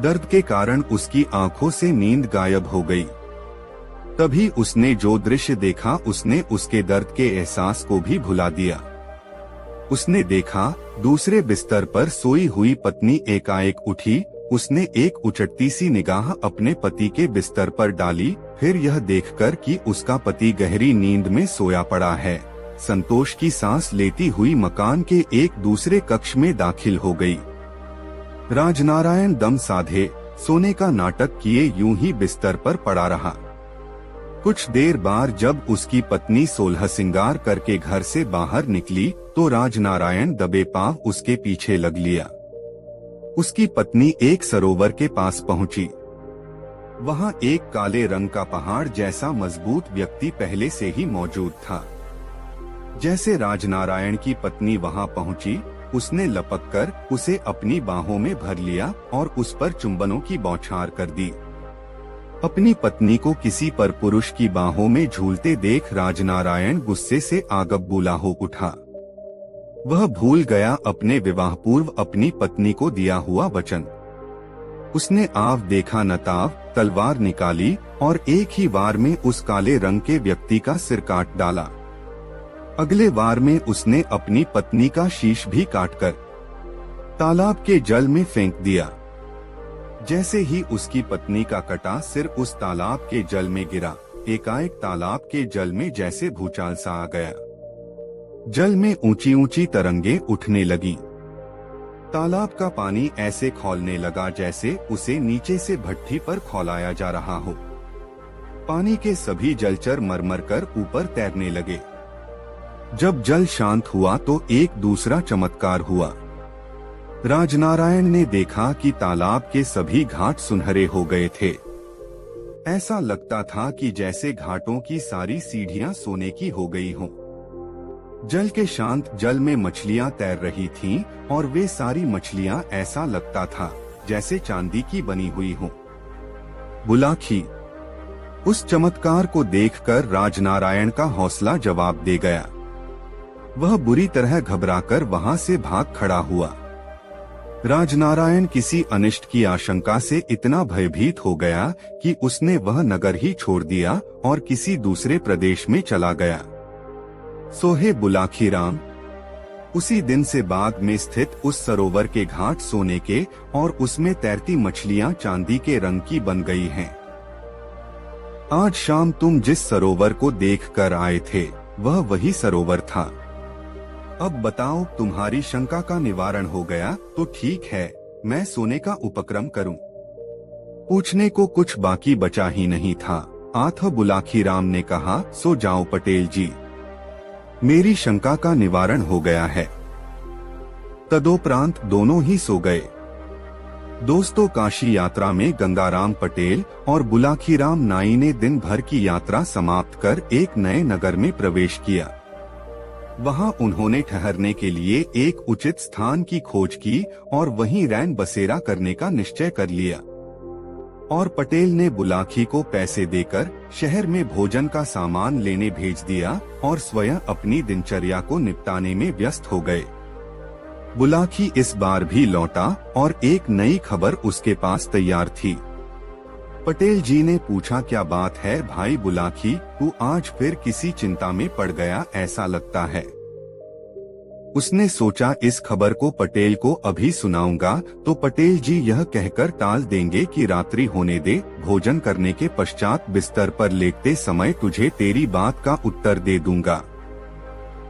दर्द के कारण उसकी आंखों से नींद गायब हो गई। तभी उसने जो दृश्य देखा उसने उसके दर्द के एहसास को भी भुला दिया। उसने देखा दूसरे बिस्तर पर सोई हुई पत्नी एकाएक उठी। उसने एक उचटती सी निगाह अपने पति के बिस्तर पर डाली, फिर यह देखकर कि उसका पति गहरी नींद में सोया पड़ा है, संतोष की सांस लेती हुई मकान के एक दूसरे कक्ष में दाखिल हो गई। राजनारायण दम साधे सोने का नाटक किए यूं ही बिस्तर पर पड़ा रहा। कुछ देर बाद जब उसकी पत्नी सोलह सिंगार करके घर से बाहर निकली तो राजनारायण दबे पांव उसके पीछे लग लिया। उसकी पत्नी एक सरोवर के पास पहुंची। वहां एक काले रंग का पहाड़ जैसा मजबूत व्यक्ति पहले से ही मौजूद था। जैसे राजनारायण की पत्नी वहां पहुंची, उसने लपककर उसे अपनी बाहों में भर लिया और उस पर चुंबनों की बौछार कर दी। अपनी पत्नी को किसी पर पुरुष की बाहों में झूलते देख राजनारायण गुस्से से आग बबूला हो उठा। वह भूल गया अपने विवाह पूर्व अपनी पत्नी को दिया हुआ वचन। उसने आव देखा न ताव तलवार निकाली और एक ही वार में उस काले रंग के व्यक्ति का सिर काट डाला। अगले वार में उसने अपनी पत्नी का शीश भी काटकर तालाब के जल में फेंक दिया। जैसे ही उसकी पत्नी का कटा सिर उस तालाब के जल में गिरा, एकाएक तालाब के जल में जैसे भूचाल सा आ गया। जल में ऊंची ऊंची तरंगे उठने लगी। तालाब का पानी ऐसे खौलने लगा जैसे उसे नीचे से भट्ठी पर खौलाया जा रहा हो। पानी के सभी जलचर मरमर कर ऊपर तैरने लगे। जब जल शांत हुआ तो एक दूसरा चमत्कार हुआ। राजनारायण ने देखा कि तालाब के सभी घाट सुनहरे हो गए थे। ऐसा लगता था कि जैसे घाटों की सारी सीढ़ियां सोने की हो गई हों। जल के शांत जल में मछलियां तैर रही थीं और वे सारी मछलियां ऐसा लगता था जैसे चांदी की बनी हुई हों। बुलाखी। उस चमत्कार को देखकर राजनारायण का हौसला जवाब दे गया। वह बुरी तरह घबराकर वहां से भाग खड़ा हुआ। राजनारायण किसी अनिष्ट की आशंका से इतना भयभीत हो गया कि उसने वह नगर ही छोड़ दिया और किसी दूसरे प्रदेश में चला गया। सोहे बुलाखी राम। उसी दिन से बाग में स्थित उस सरोवर के घाट सोने के और उसमें तैरती मछलियां चांदी के रंग की बन गई हैं। आज शाम तुम जिस सरोवर को देखकर आए थे वह वही सरोवर था। अब बताओ, तुम्हारी शंका का निवारण हो गया तो ठीक है, मैं सोने का उपक्रम करूं। पूछने को कुछ बाकी बचा ही नहीं था। आठ बुलाखी राम ने कहा, सो जाओ पटेल जी, मेरी शंका का निवारण हो गया है। तदोपरांत दोनों ही सो गए। दोस्तों, काशी यात्रा में गंगाराम पटेल और बुलाखी राम नाई ने दिन भर की यात्रा समाप्त कर एक नए नगर में प्रवेश किया। वहां उन्होंने ठहरने के लिए एक उचित स्थान की खोज की और वहीं रैन बसेरा करने का निश्चय कर लिया। और पटेल ने बुलाखी को पैसे देकर शहर में भोजन का सामान लेने भेज दिया और स्वयं अपनी दिनचर्या को निपटाने में व्यस्त हो गए। बुलाखी इस बार भी लौटा और एक नई खबर उसके पास तैयार थी। पटेल जी ने पूछा, क्या बात है भाई बुलाखी, तू आज फिर किसी चिंता में पड़ गया ऐसा लगता है। उसने सोचा इस खबर को पटेल को अभी सुनाऊंगा तो पटेल जी यह कहकर टाल देंगे कि रात्रि होने दे, भोजन करने के पश्चात बिस्तर पर लेटते समय तुझे तेरी बात का उत्तर दे दूंगा।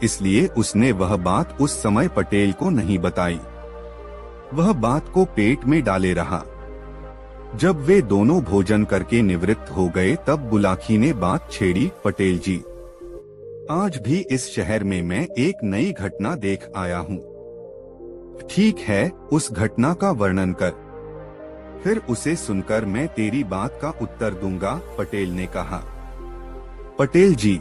इसलिए उसने वह बात उस समय पटेल को नहीं बताई। वह बात को पेट में डाले रहा। जब वे दोनों भोजन करके निवृत्त हो गए तब बुलाखी ने बात छेड़ी, पटेल जी, आज भी इस शहर में मैं एक नई घटना देख आया हूँ। ठीक है, उस घटना का वर्णन कर, फिर उसे सुनकर मैं तेरी बात का उत्तर दूंगा, पटेल ने कहा। पटेल जी,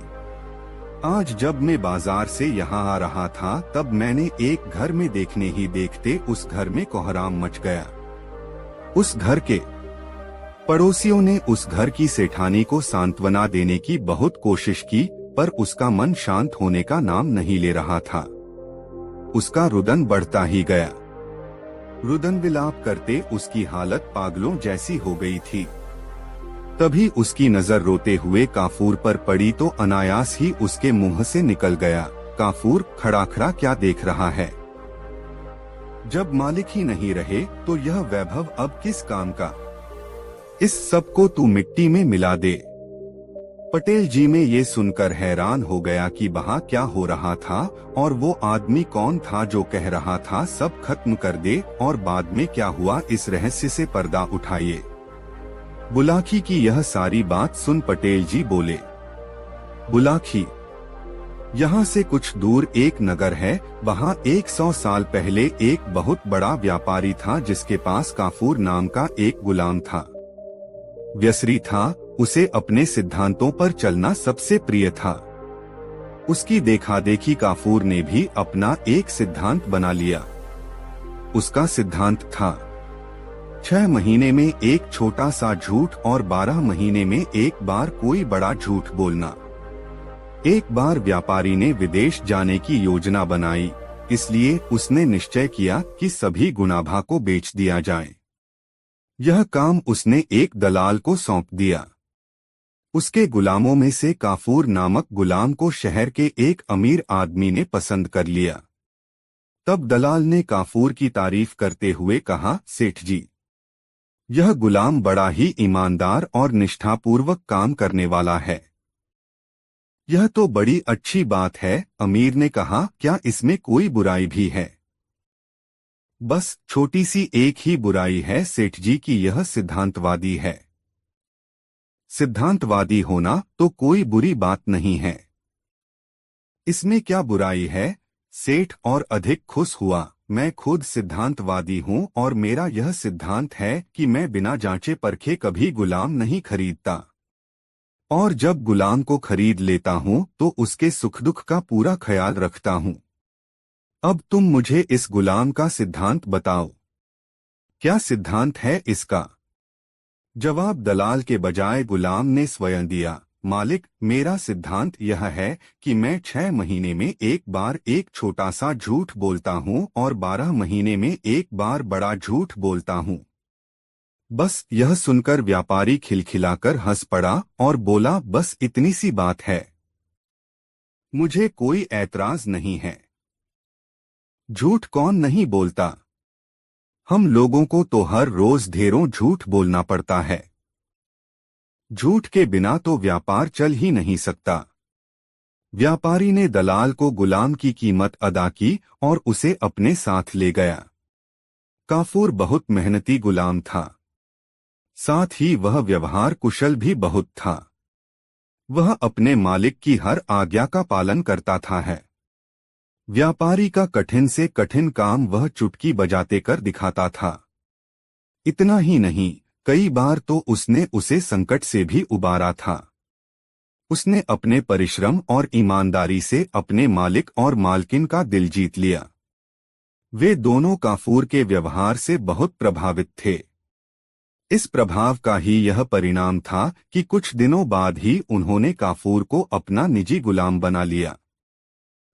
आज जब मैं बाजार से यहाँ आ रहा था तब मैंने एक घर में देखने ही देखते उस घर में कोहराम मच गया। उस घर के पड़ोसियों ने उस घर की सेठानी को सांत्वना देने की बहुत कोशिश की पर उसका मन शांत होने का नाम नहीं ले रहा था। उसका रुदन बढ़ता ही गया। रुदन विलाप करते उसकी हालत पागलों जैसी हो गई थी। तभी उसकी नजर रोते हुए काफूर पर पड़ी तो अनायास ही उसके मुंह से निकल गया, काफूर, खड़ा खड़ा क्या देख रहा है? जब मालिक ही नहीं रहे तो यह वैभव अब किस काम का? इस सब को तू मिट्टी में मिला दे। पटेल जी में ये सुनकर हैरान हो गया कि वहाँ क्या हो रहा था और वो आदमी कौन था जो कह रहा था सब खत्म कर दे, और बाद में क्या हुआ इस रहस्य से पर्दा उठाइए। बुलाखी की यह सारी बात सुन पटेल जी बोले, बुलाखी, यहाँ से कुछ दूर एक नगर है, वहाँ 100 साल पहले एक बहुत बड़ा व्यापारी था जिसके पास काफूर नाम का एक गुलाम था। व्यसरी था, उसे अपने सिद्धांतों पर चलना सबसे प्रिय था। उसकी देखा देखी काफूर ने भी अपना एक सिद्धांत बना लिया। उसका सिद्धांत था 6 महीने में एक छोटा सा झूठ और 12 महीने में एक बार कोई बड़ा झूठ बोलना। एक बार व्यापारी ने विदेश जाने की योजना बनाई, इसलिए उसने निश्चय किया कि सभी गुनाभा को बेच दिया जाए। यह काम उसने एक दलाल को सौंप दिया। उसके गुलामों में से काफूर नामक गुलाम को शहर के एक अमीर आदमी ने पसंद कर लिया। तब दलाल ने काफूर की तारीफ करते हुए कहा, सेठ जी, यह गुलाम बड़ा ही ईमानदार और निष्ठापूर्वक काम करने वाला है। यह तो बड़ी अच्छी बात है, अमीर ने कहा, क्या इसमें कोई बुराई भी है? बस छोटी सी एक ही बुराई है सेठ जी की यह सिद्धांतवादी है। सिद्धांतवादी होना तो कोई बुरी बात नहीं है। इसमें क्या बुराई है? सेठ और अधिक खुश हुआ। मैं खुद सिद्धांतवादी हूँ और मेरा यह सिद्धांत है कि मैं बिना जांचे परखे कभी गुलाम नहीं खरीदता, और जब गुलाम को खरीद लेता हूँ तो उसके सुख दुख का पूरा ख्याल रखता हूँ। अब तुम मुझे इस गुलाम का सिद्धांत बताओ, क्या सिद्धांत है इसका? जवाब दलाल के बजाय गुलाम ने स्वयं दिया। मालिक, मेरा सिद्धांत यह है कि मैं 6 महीने में एक बार एक छोटा सा झूठ बोलता हूँ और 12 महीने में एक बार बड़ा झूठ बोलता हूँ। बस यह सुनकर व्यापारी खिलखिलाकर हंस पड़ा और बोला, बस इतनी सी बात है, मुझे कोई ऐतराज नहीं है। झूठ कौन नहीं बोलता? हम लोगों को तो हर रोज ढेरों झूठ बोलना पड़ता है। झूठ के बिना तो व्यापार चल ही नहीं सकता। व्यापारी ने दलाल को गुलाम की कीमत अदा की और उसे अपने साथ ले गया। काफूर बहुत मेहनती गुलाम था, साथ ही वह व्यवहार कुशल भी बहुत था। वह अपने मालिक की हर आज्ञा का पालन करता था है। व्यापारी का कठिन से कठिन काम वह चुटकी बजाते कर दिखाता था। इतना ही नहीं, कई बार तो उसने उसे संकट से भी उबारा था। उसने अपने परिश्रम और ईमानदारी से अपने मालिक और मालकिन का दिल जीत लिया। वे दोनों काफूर के व्यवहार से बहुत प्रभावित थे। इस प्रभाव का ही यह परिणाम था कि कुछ दिनों बाद ही उन्होंने काफूर को अपना निजी गुलाम बना लिया।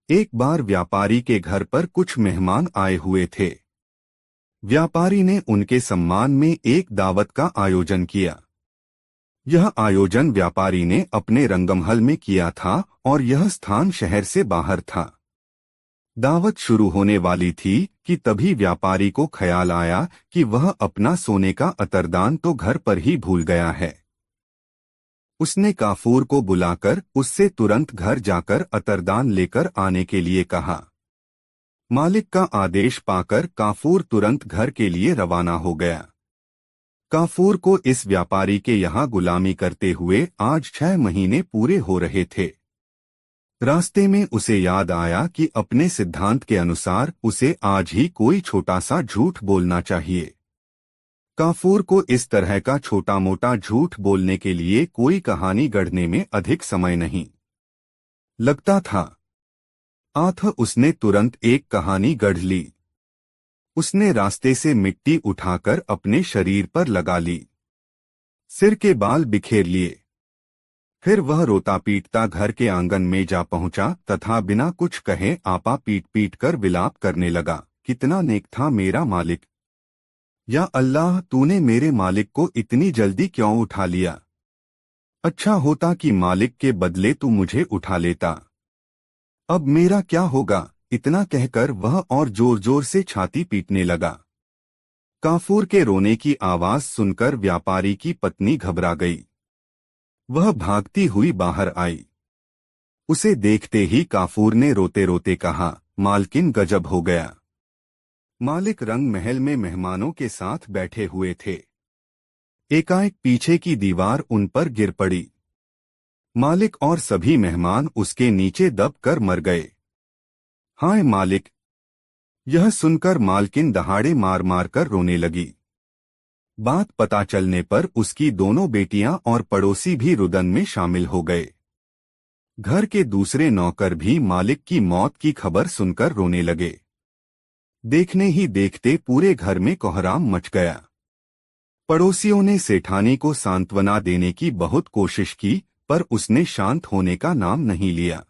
एक बार व्यापारी के घर पर कुछ मेहमान आए हुए थे। व्यापारी ने उनके सम्मान में एक दावत का आयोजन किया। यह आयोजन व्यापारी ने अपने रंगमहल में किया था और यह स्थान शहर से बाहर था। दावत शुरू होने वाली थी कि तभी व्यापारी को ख्याल आया कि वह अपना सोने का अतरदान तो घर पर ही भूल गया है। उसने काफूर को बुलाकर उससे तुरंत घर जाकर अतरदान लेकर आने के लिए कहा। मालिक का आदेश पाकर काफूर तुरंत घर के लिए रवाना हो गया। काफूर को इस व्यापारी के यहाँ गुलामी करते हुए आज 6 महीने पूरे हो रहे थे। रास्ते में उसे याद आया कि अपने सिद्धांत के अनुसार उसे आज ही कोई छोटा सा झूठ बोलना चाहिए। काफूर को इस तरह का छोटा मोटा झूठ बोलने के लिए कोई कहानी गढ़ने में अधिक समय नहीं लगता था। अतः उसने तुरंत एक कहानी गढ़ ली। उसने रास्ते से मिट्टी उठाकर अपने शरीर पर लगा ली, सिर के बाल बिखेर लिए। फिर वह रोता पीटता घर के आंगन में जा पहुंचा तथा बिना कुछ कहे आपा पीट पीट कर विलाप करने लगा। कितना नेक था मेरा मालिक! या अल्लाह, तूने मेरे मालिक को इतनी जल्दी क्यों उठा लिया? अच्छा होता कि मालिक के बदले तू मुझे उठा लेता। अब मेरा क्या होगा? इतना कहकर वह और जोर जोर से छाती पीटने लगा। काफूर के रोने की आवाज सुनकर व्यापारी की पत्नी घबरा गई। वह भागती हुई बाहर आई। उसे देखते ही काफूर ने रोते रोते कहा, मालकिन, गजब हो गया। मालिक रंग महल में मेहमानों के साथ बैठे हुए थे। एकाएक पीछे की दीवार उन पर गिर पड़ी। मालिक और सभी मेहमान उसके नीचे दब कर मर गए। हाय मालिक! यह सुनकर मालकिन दहाड़े मार मार कर रोने लगी। बात पता चलने पर उसकी दोनों बेटियां और पड़ोसी भी रुदन में शामिल हो गए। घर के दूसरे नौकर भी मालिक की मौत की खबर सुनकर रोने लगे। देखने ही देखते पूरे घर में कोहराम मच गया। पड़ोसियों ने सेठानी को सांत्वना देने की बहुत कोशिश की, पर उसने शांत होने का नाम नहीं लिया।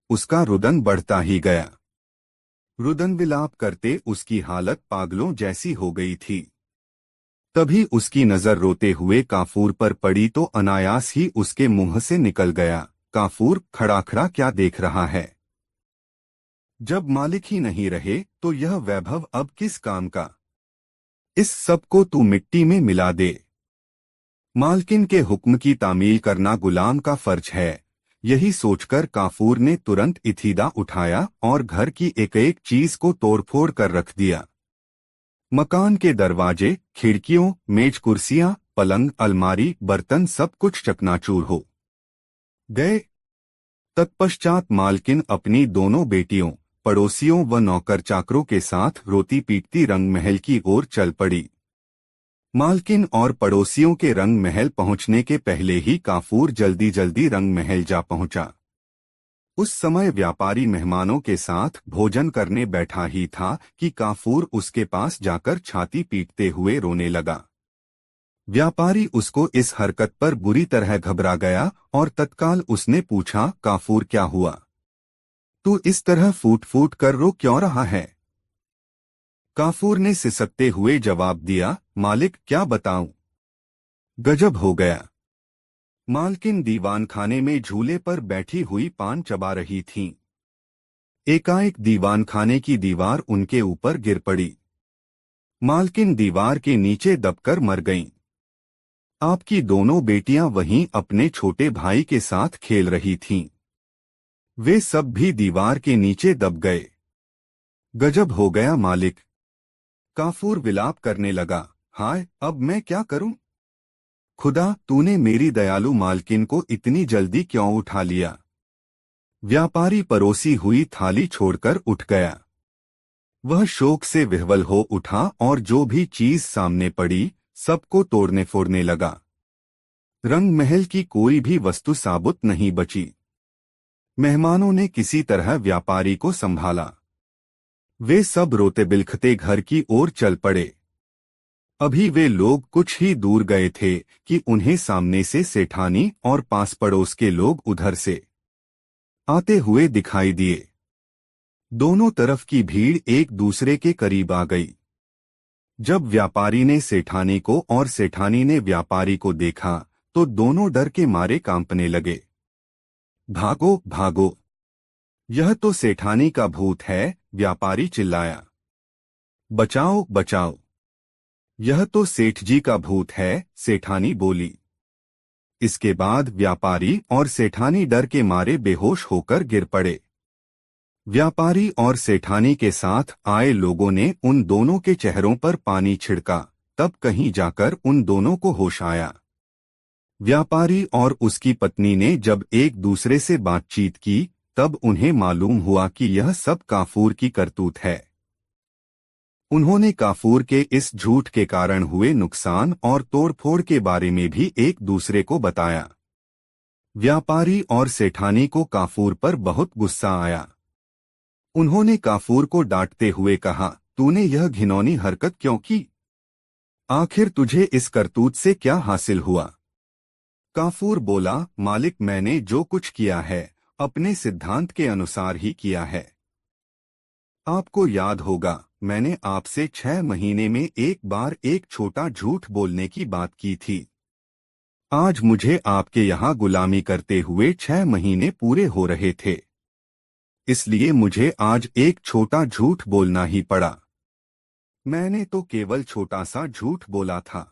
उसका रुदन बढ़ता ही गया। रुदन विलाप करते उसकी हालत पागलों जैसी हो गई थी। तभी उसकी नजर रोते हुए काफूर पर पड़ी तो अनायास ही उसके मुंह से निकल गया, काफूर, खड़ा खड़ा क्या देख रहा है? जब मालिक ही नहीं रहे तो यह वैभव अब किस काम का? इस सब को तू मिट्टी में मिला दे। मालकिन के हुक्म की तामील करना गुलाम का फर्ज है। यही सोचकर काफूर ने तुरंत इथीदा उठाया और घर की एक एक चीज को तोड़फोड़ कर रख दिया। मकान के दरवाजे, खिड़कियों, मेज, कुर्सियां, पलंग, अलमारी, बर्तन सब कुछ चकनाचूर हो गए। तत्पश्चात मालकिन अपनी दोनों बेटियों, पड़ोसियों व नौकर चाकरों के साथ रोती पीटती रंग महल की ओर चल पड़ी। मालकिन और पड़ोसियों के रंग महल पहुंचने के पहले ही काफूर जल्दी जल्दी रंग महल जा पहुंचा। उस समय व्यापारी मेहमानों के साथ भोजन करने बैठा ही था कि काफूर उसके पास जाकर छाती पीटते हुए रोने लगा। व्यापारी उसको इस हरकत पर बुरी तरह घबरा गया और तत्काल उसने पूछा, काफूर क्या हुआ? तू इस तरह फूट फूट कर रो क्यों रहा है? काफूर ने सिसकते हुए जवाब दिया, मालिक क्या बताऊं, गजब हो गया। मालकिन दीवान खाने में झूले पर बैठी हुई पान चबा रही थीं। एकाएक दीवान खाने की दीवार उनके ऊपर गिर पड़ी। मालकिन दीवार के नीचे दबकर मर गईं। आपकी दोनों बेटियां वहीं अपने छोटे भाई के साथ खेल रही थीं। वे सब भी दीवार के नीचे दब गए। गजब हो गया मालिक। काफूर विलाप करने लगा, हाय अब मैं क्या करूं? खुदा, तूने मेरी दयालु मालकिन को इतनी जल्दी क्यों उठा लिया? व्यापारी परोसी हुई थाली छोड़कर उठ गया। वह शोक से विह्वल हो उठा और जो भी चीज सामने पड़ी सबको तोड़ने फोड़ने लगा। रंग महल की कोई भी वस्तु साबुत नहीं बची। मेहमानों ने किसी तरह व्यापारी को संभाला। वे सब रोते बिलखते घर की ओर चल पड़े। अभी वे लोग कुछ ही दूर गए थे कि उन्हें सामने से सेठानी और पास पड़ोस के लोग उधर से आते हुए दिखाई दिए। दोनों तरफ की भीड़ एक दूसरे के करीब आ गई। जब व्यापारी ने सेठानी को और सेठानी ने व्यापारी को देखा तो दोनों डर के मारे कांपने लगे। भागो भागो, यह तो सेठानी का भूत है, व्यापारी चिल्लाया। बचाओ बचाओ, यह तो सेठ जी का भूत है, सेठानी बोली। इसके बाद व्यापारी और सेठानी डर के मारे बेहोश होकर गिर पड़े। व्यापारी और सेठानी के साथ आए लोगों ने उन दोनों के चेहरों पर पानी छिड़का, तब कहीं जाकर उन दोनों को होश आया। व्यापारी और उसकी पत्नी ने जब एक दूसरे से बातचीत की तब उन्हें मालूम हुआ कि यह सब काफूर की करतूत है। उन्होंने काफूर के इस झूठ के कारण हुए नुकसान और तोड़फोड़ के बारे में भी एक दूसरे को बताया। व्यापारी और सेठानी को काफूर पर बहुत गुस्सा आया। उन्होंने काफूर को डांटते हुए कहा, तूने यह घिनौनी हरकत क्यों की? आखिर तुझे इस करतूत से क्या हासिल हुआ? काफूर बोला, मालिक मैंने जो कुछ किया है अपने सिद्धांत के अनुसार ही किया है। आपको याद होगा मैंने आपसे 6 महीने में एक बार एक छोटा झूठ बोलने की बात की थी। आज मुझे आपके यहाँ गुलामी करते हुए 6 महीने पूरे हो रहे थे, इसलिए मुझे आज एक छोटा झूठ बोलना ही पड़ा। मैंने तो केवल छोटा सा झूठ बोला था,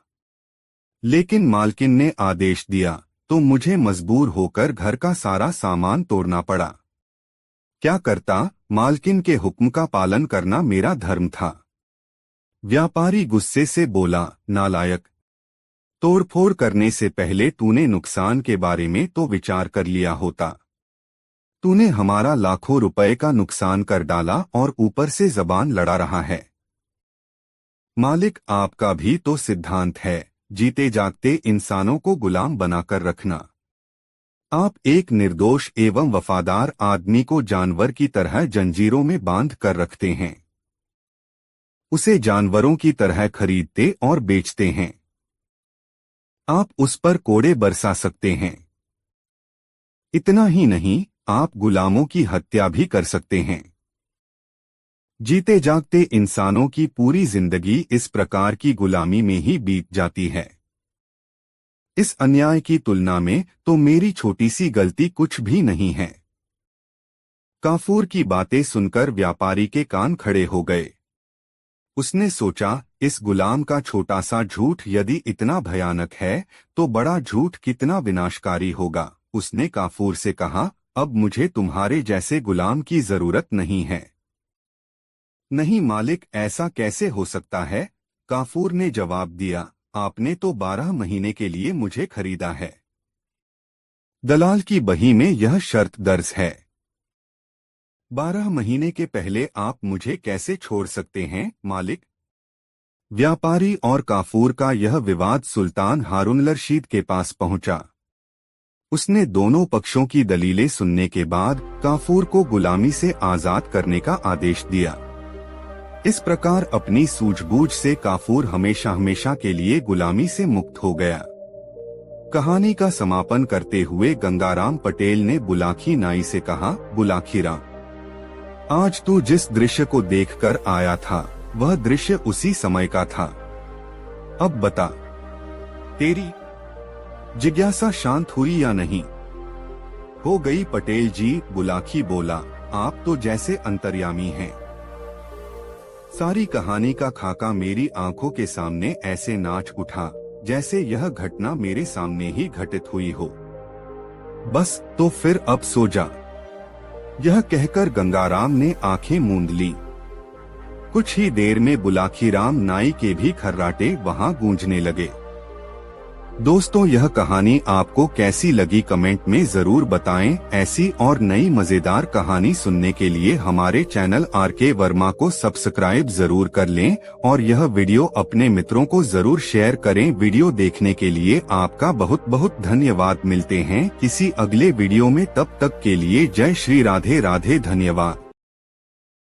लेकिन मालकिन ने आदेश दिया तो मुझे मजबूर होकर घर का सारा सामान तोड़ना पड़ा। क्या करता, मालकिन के हुक्म का पालन करना मेरा धर्म था। व्यापारी गुस्से से बोला, नालायक, तोड़फोड़ करने से पहले तूने नुकसान के बारे में तो विचार कर लिया होता। तूने हमारा लाखों रुपए का नुकसान कर डाला और ऊपर से जबान लड़ा रहा है। मालिक आपका भी तो सिद्धांत है, जीते जागते इंसानों को गुलाम बनाकर रखना। आप एक निर्दोष एवं वफादार आदमी को जानवर की तरह जंजीरों में बांध कर रखते हैं, उसे जानवरों की तरह खरीदते और बेचते हैं। आप उस पर कोड़े बरसा सकते हैं। इतना ही नहीं, आप गुलामों की हत्या भी कर सकते हैं। जीते जागते इंसानों की पूरी जिंदगी इस प्रकार की गुलामी में ही बीत जाती है। इस अन्याय की तुलना में तो मेरी छोटी सी गलती कुछ भी नहीं है। काफूर की बातें सुनकर व्यापारी के कान खड़े हो गए। उसने सोचा, इस गुलाम का छोटा सा झूठ यदि इतना भयानक है तो बड़ा झूठ कितना विनाशकारी होगा। उसने काफूर से कहा, अब मुझे तुम्हारे जैसे गुलाम की जरूरत नहीं है। नहीं मालिक, ऐसा कैसे हो सकता है? काफूर ने जवाब दिया, आपने तो 12 महीने के लिए मुझे खरीदा है। दलाल की बही में यह शर्त दर्ज है। 12 महीने के पहले आप मुझे कैसे छोड़ सकते हैं मालिक? व्यापारी और काफूर का यह विवाद सुल्तान हारून रशीद के पास पहुंचा। उसने दोनों पक्षों की दलीलें सुनने के बाद काफूर को गुलामी से आजाद करने का आदेश दिया। इस प्रकार अपनी सूझबूझ से काफूर हमेशा हमेशा के लिए गुलामी से मुक्त हो गया। कहानी का समापन करते हुए गंगाराम पटेल ने बुलाकी नाई से कहा, बुलाकी राम, आज तू जिस दृश्य को देखकर आया था वह दृश्य उसी समय का था। अब बता, तेरी जिज्ञासा शांत हुई या नहीं? हो गई पटेल जी, बुलाकी बोला, आप तो जैसे अंतर्यामी हैं। सारी कहानी का खाका मेरी आंखों के सामने ऐसे नाच उठा जैसे यह घटना मेरे सामने ही घटित हुई हो। बस तो फिर अब सो जा। यह कहकर गंगाराम ने आंखें मूंद ली। कुछ ही देर में बुलाकी राम नाई के भी खर्राटे वहां गूंजने लगे। दोस्तों, यह कहानी आपको कैसी लगी कमेंट में जरूर बताएं। ऐसी और नई मजेदार कहानी सुनने के लिए हमारे चैनल आरके वर्मा को सब्सक्राइब जरूर कर लें और यह वीडियो अपने मित्रों को जरूर शेयर करें। वीडियो देखने के लिए आपका बहुत बहुत धन्यवाद। मिलते हैं किसी अगले वीडियो में, तब तक के लिए जय श्री राधे राधे, धन्यवाद।